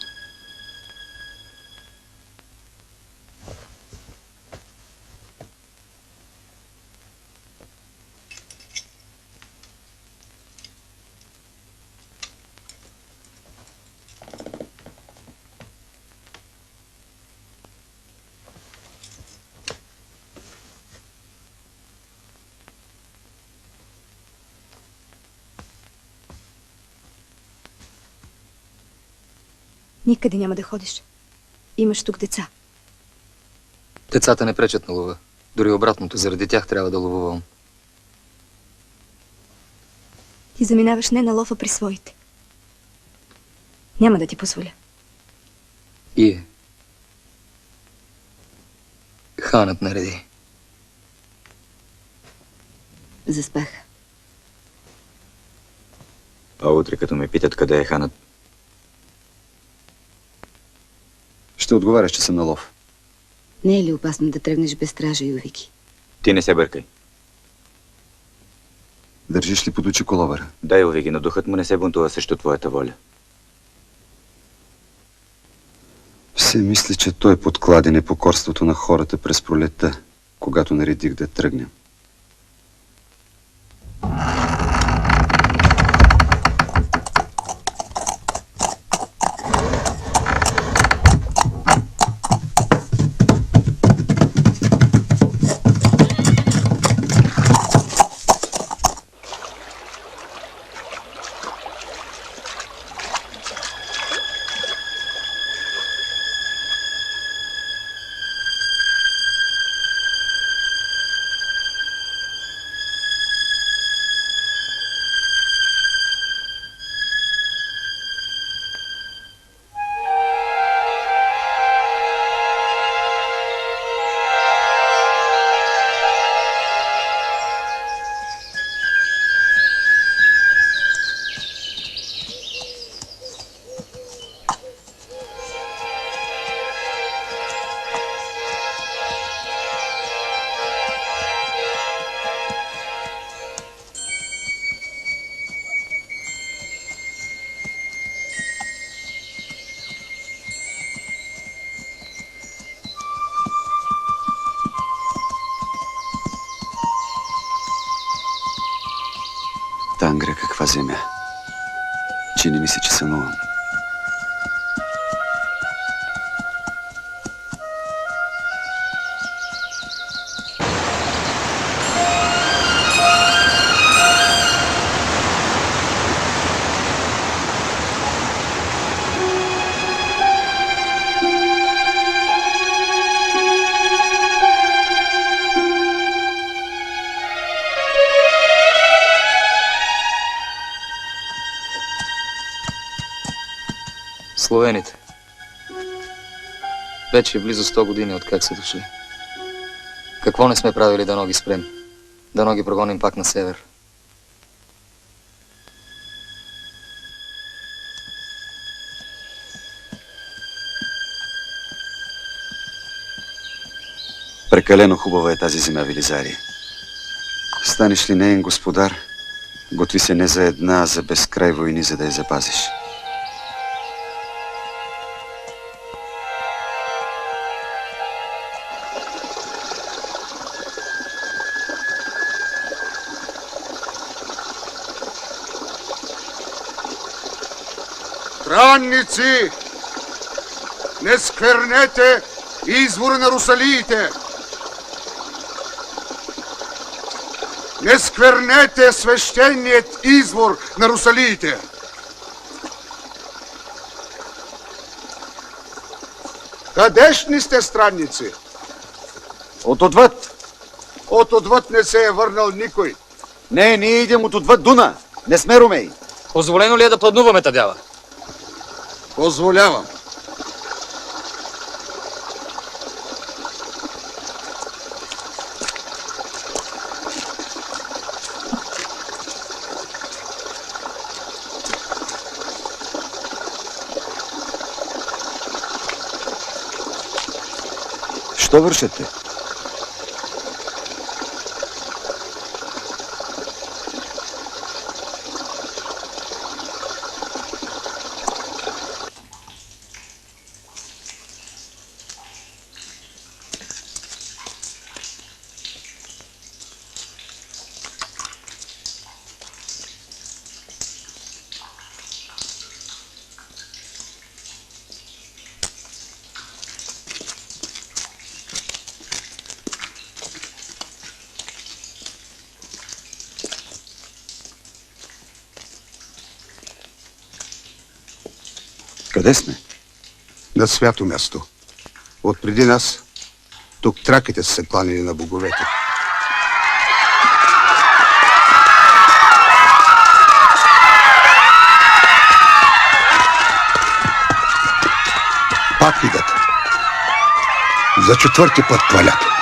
Никъде няма да ходиш. Имаш тук деца. Децата не пречат на лова. Дори обратното, заради тях трябва да ловувам. Ти заминаваш не на лов, а при своите. Няма да ти позволя. И ханът нареди. Заспах. А утре, като ме питат къде е ханът, ще отговаряш, че съм на лов. Не е ли опасно да тръгнеш без стража, Ювики? ти не се бъркай. Държиш ли под очи коловера? Дай, Овиги, но духът му не се бунтува срещу твоята воля. Все мисли, че той подклади непокорството на хората през пролетта, когато наредих да тръгнем. Тангра, каква земя? Чини ми се, че сънувам. Словените. Вече е близо 100 години от как са дошли. Какво не сме правили да ги спрем? Да ги прогоним пак на север? Прекалено хубава е тази земя, Велизари. Станеш ли неин господар, готви се не за една, а за безкрай войни, за да я запазиш. Странници, не сквернете извора на русалиите! Не сквернете свещеният извор на русалиите! Къдешни сте странници? От отвъд. От отвъд не се е върнал никой. Не, ние идем от отвъд Дуна. Не сме ромеи. Позволено ли е да пладнуваме, тадява? Позволявам. Що вършите? Къде сме? На свято място. Отпреди нас, тук траките са се кланили на боговете. Пак идат. За четвърти път палят.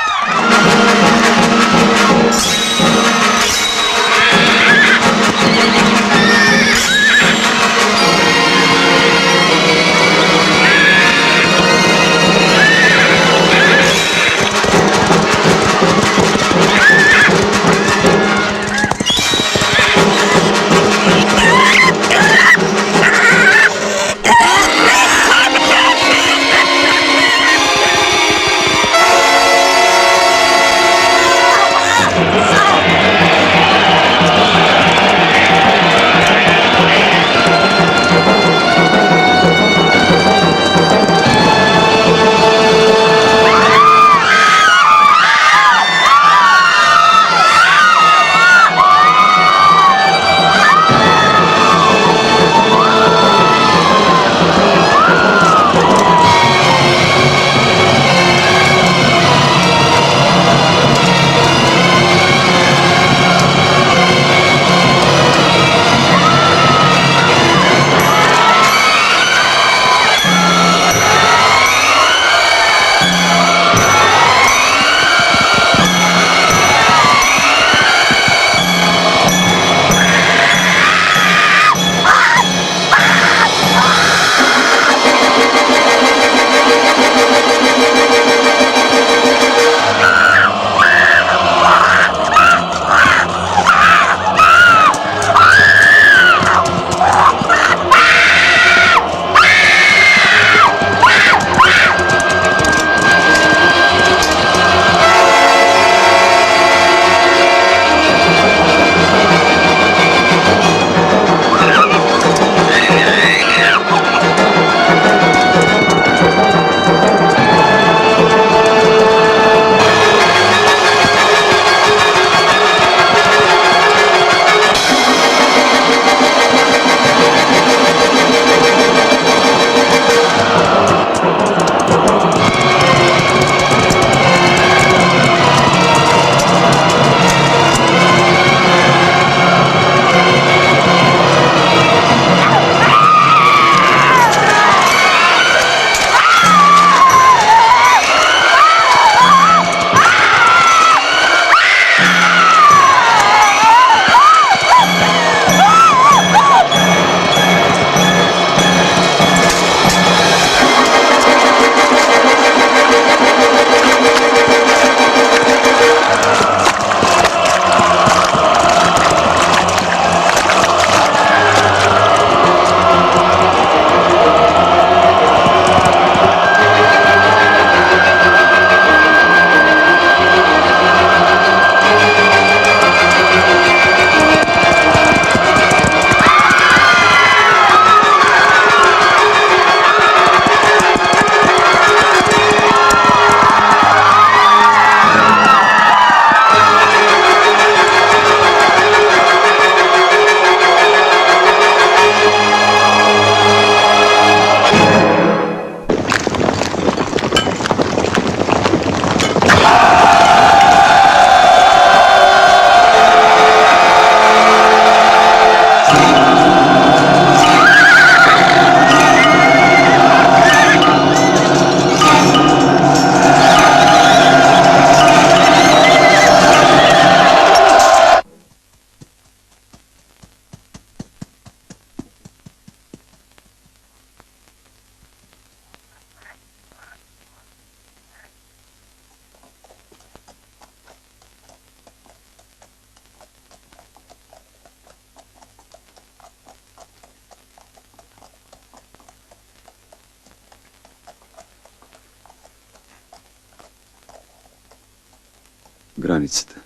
Границата.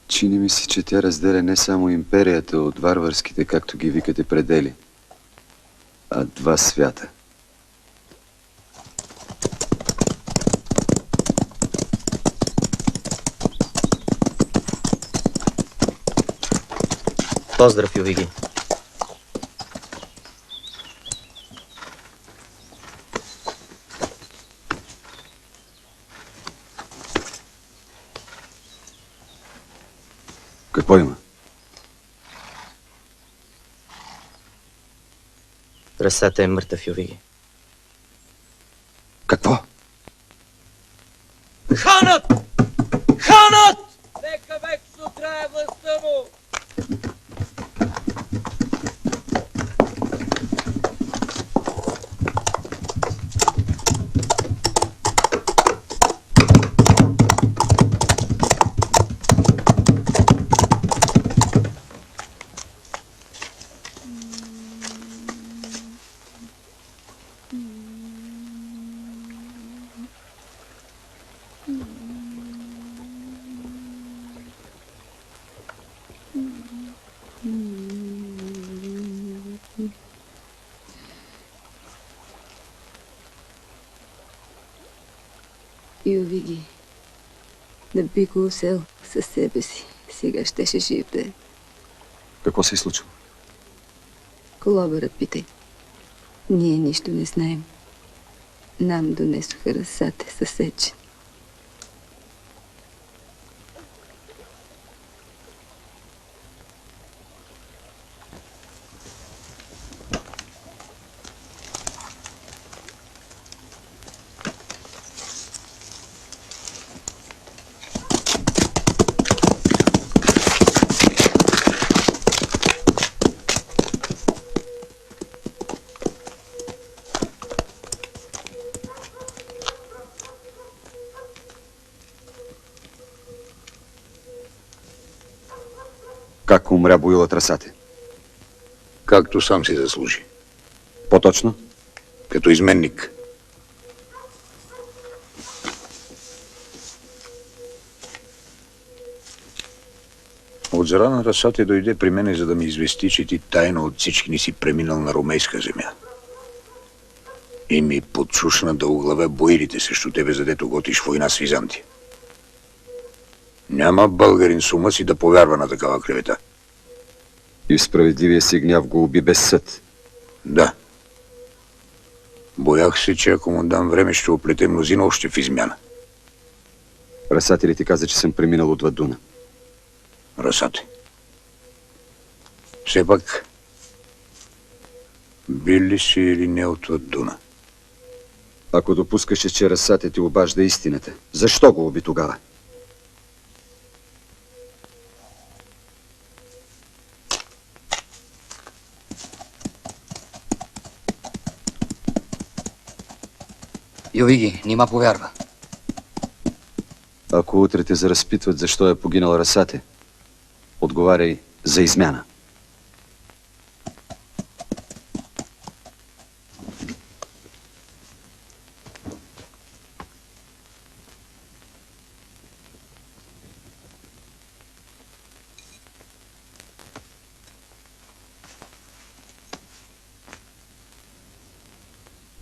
Чини ми се, че тя разделя не само империята от варварските, както ги викате, предели, а два свята. Поздрав, Ювиги. Какво има? Расата е мъртъв, Ювиги. Какво? Ханът! Ханът! Нека вечно трае властта му! Ювиги, да би го усел със себе си, сега щеше жив да е. Какво се е случило? Колобърът питай. Ние нищо не знаем. Нам донесоха Расате съсечен. Как умря боилът Расате? Както сам си заслужи. По-точно? Като изменник. От зарана Расате дойде при мене, за да ми извести, че ти тайно от всички ни си преминал на ромейска земя. И ми подшушна да оглавя боирите срещу тебе, задето готиш война с Византия. Няма българин с ума си да повярва на такава клевета. И в справедливия си гняв го уби без съд. Да. Боях се, че ако му дам време, ще оплете мнозина още в измяна. Расате ли ти каза, че съм преминал от Вадуна? Расате. Все пак, бил ли си или не от Вадуна? Ако допускаше, че Расате ти обажда истината, защо го уби тогава? Ювиги, нима повярва. Ако утре те заразпитват защо е погинал Расате, отговаряй за измяна.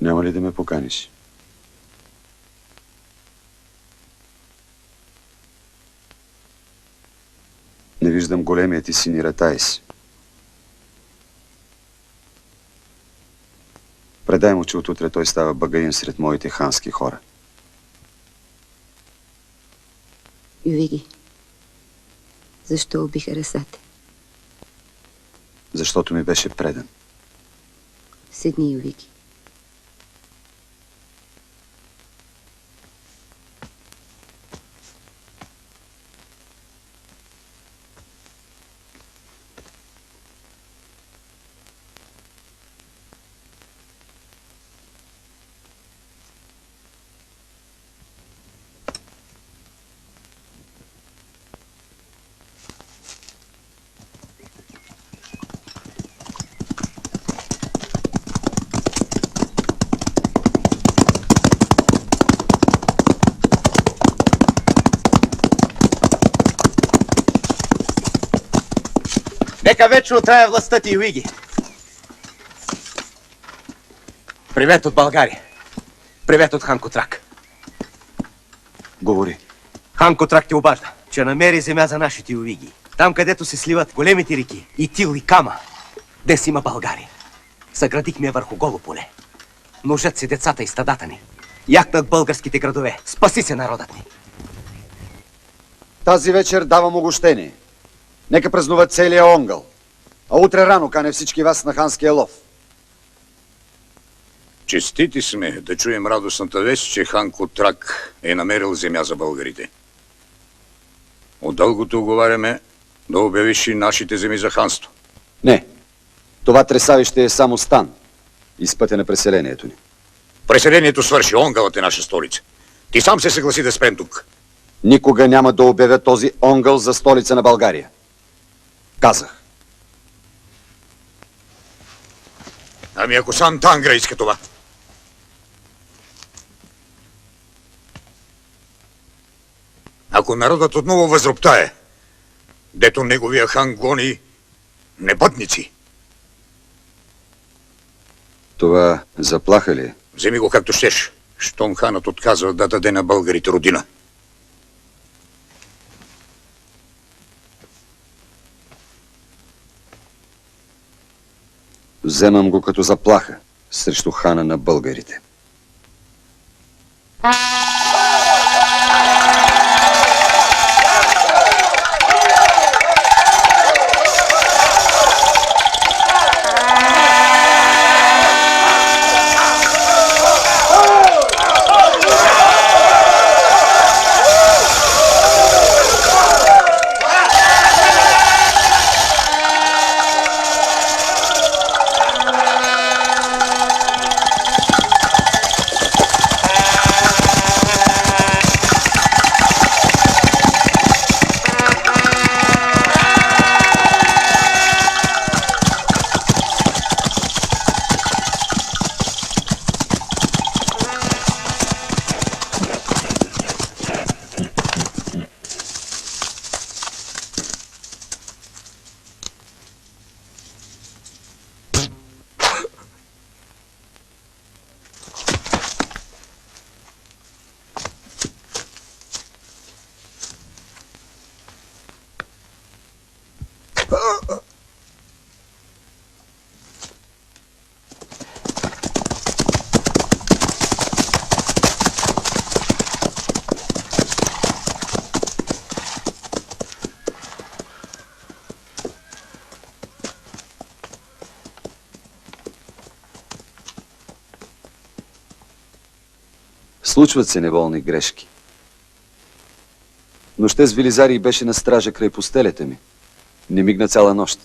Няма ли да ме поканиш? Не виждам големият ти син Иратаис. Предай му, че отутре той става багаин сред моите хански хора. Ювиги, защо убиха Расате? Защото ми беше предан. Седни, Ювиги. Нека вечно трае властта ти, Юиги. Привет от България. Привет от хан Котрак. Говори. Хан Котрак ти обажда, че намери земя за нашите Юиги. Там, където се сливат големите реки, Итил и Кама, дес има България. Съградихме я върху голо поле. Множат се децата и стадата ни. Яхнат българските градове. Спаси се народът ни. Тази вечер давам огощение. Нека празнуват целия онгъл. А утре рано каня всички вас на ханския лов. Честити сме да чуем радостната вест, че хан Котрак е намерил земя за българите. От дългото оговаряме да обявиш и нашите земи за ханство. Не. Това тресавище е само стан. Из пътя на преселението ни. Преселението свърши, онгълът е наша столица. Ти сам се съгласи да спрем тук. Никога няма да обявя този онгъл за столица на България. Казах. Ами ако сам Тангра иска това? Ако народът отново възроптае, дето неговия хан гони небъдници. Това заплаха ли е? Вземи го както щеш, щом ханът отказва да даде на българите родина. Вземам го като заплаха срещу хана на българите. Случват се неволни грешки. Нощта с Велизарий беше на стража край постелята ми. Не мигна цяла нощ.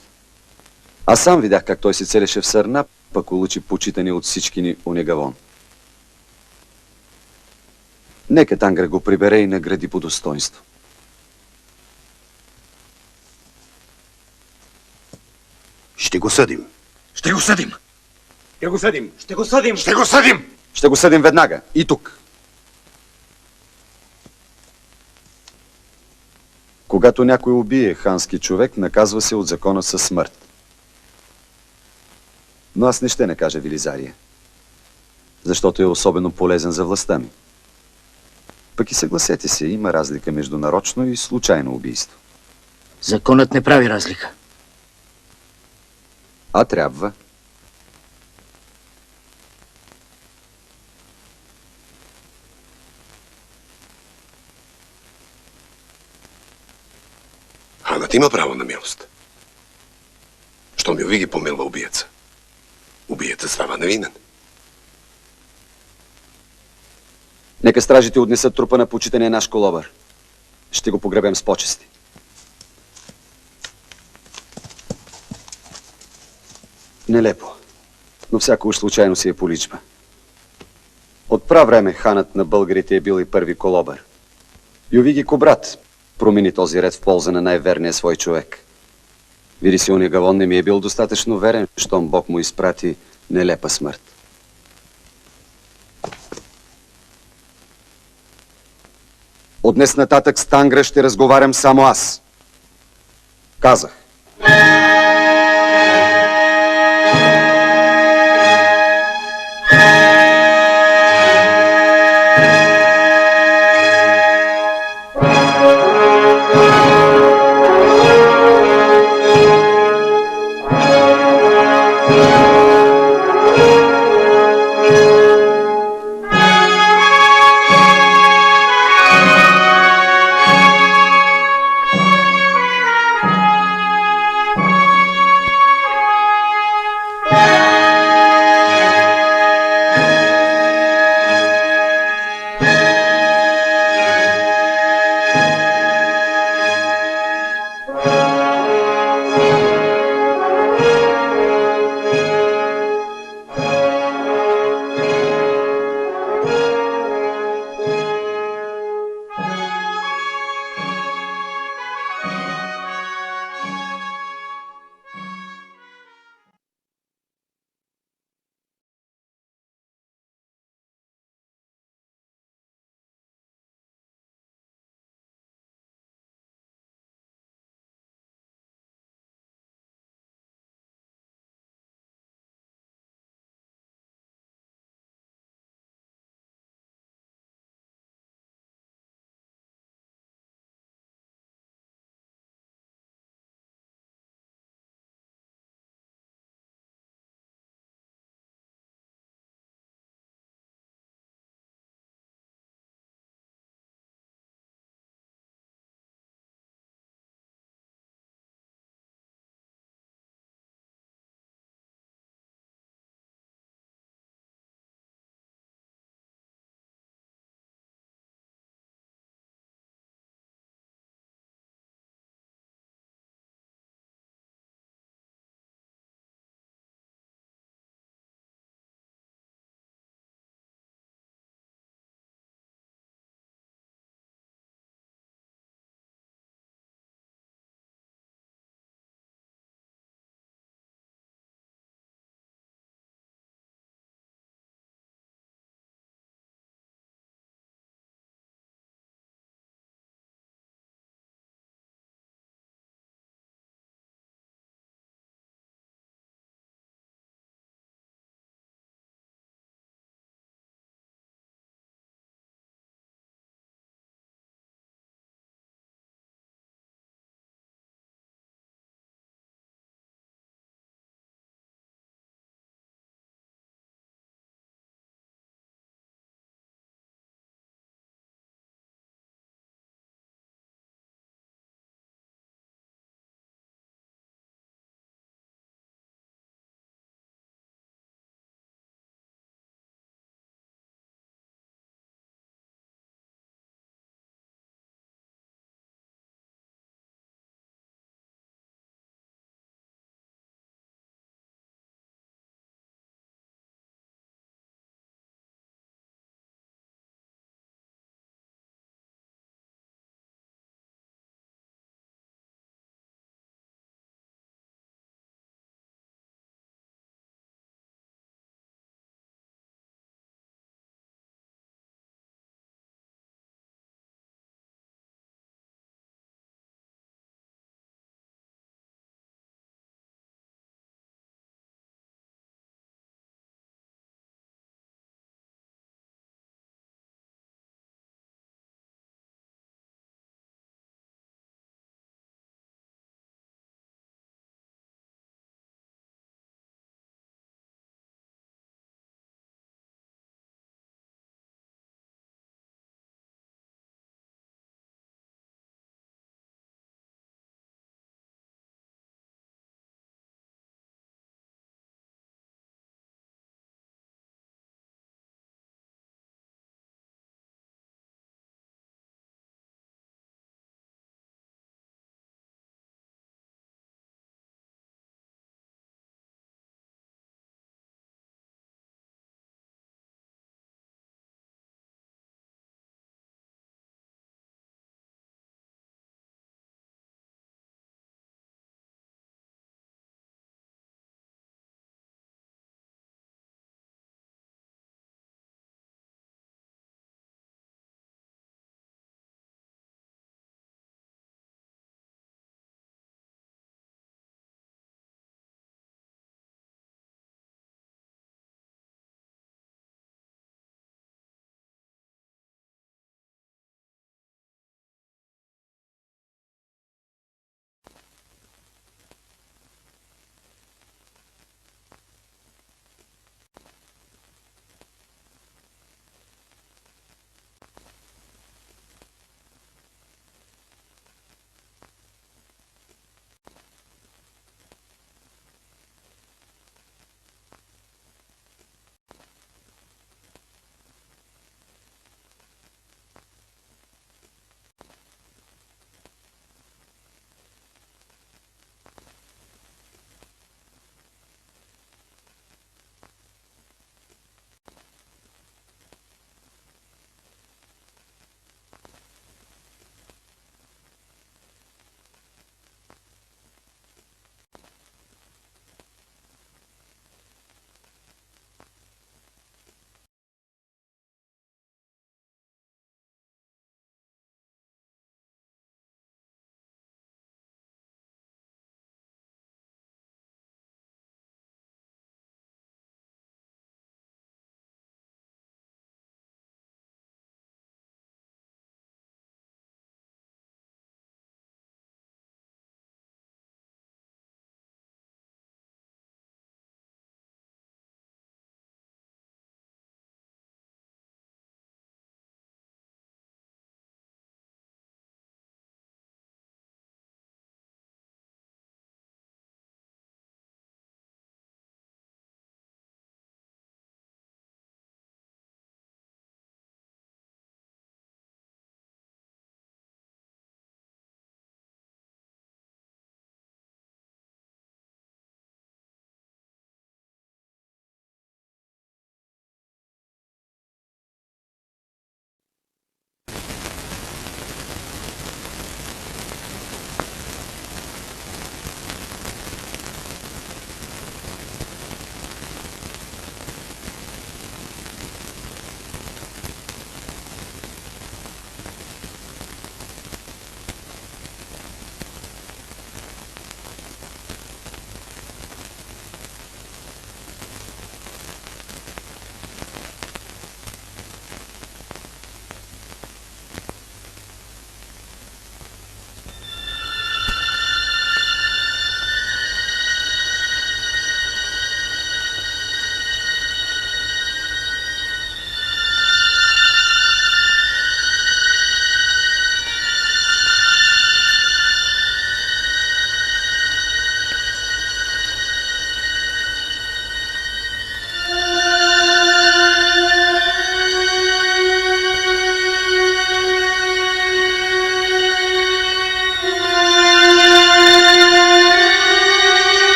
Аз сам видях как той се целеше в сърна, пък улучи почитане от всички ни онегавон. Нека Тангра го прибере и награди по достоинство. Ще го съдим. Ще го съдим! Ще го съдим! Ще го съдим! Ще го съдим! Ще го съдим веднага. И тук. Когато някой убие хански човек, наказва се от закона със смърт. Но аз не ще накажа Велизария, защото е особено полезен за властта ми. Пък и съгласете се, има разлика между нарочно и случайно убийство. Законът не прави разлика. А трябва. Ханът има право на милост. Щом Ювиги помилва убиеца, убиеца става невинен. Нека стражите отнесат трупа на почитания наш колобър. Ще го погребем с почести. Нелепо, но всяко уж случайно си е поличба. От прав време ханът на българите е бил и първи колобър. Ювиги Кобрат промени този ред в полза на най-верния свой човек. Види си, онегавон не ми е бил достатъчно верен, щом Бог му изпрати нелепа смърт. От днес нататък с Тангра ще разговарям само аз. Казах.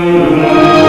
Amen.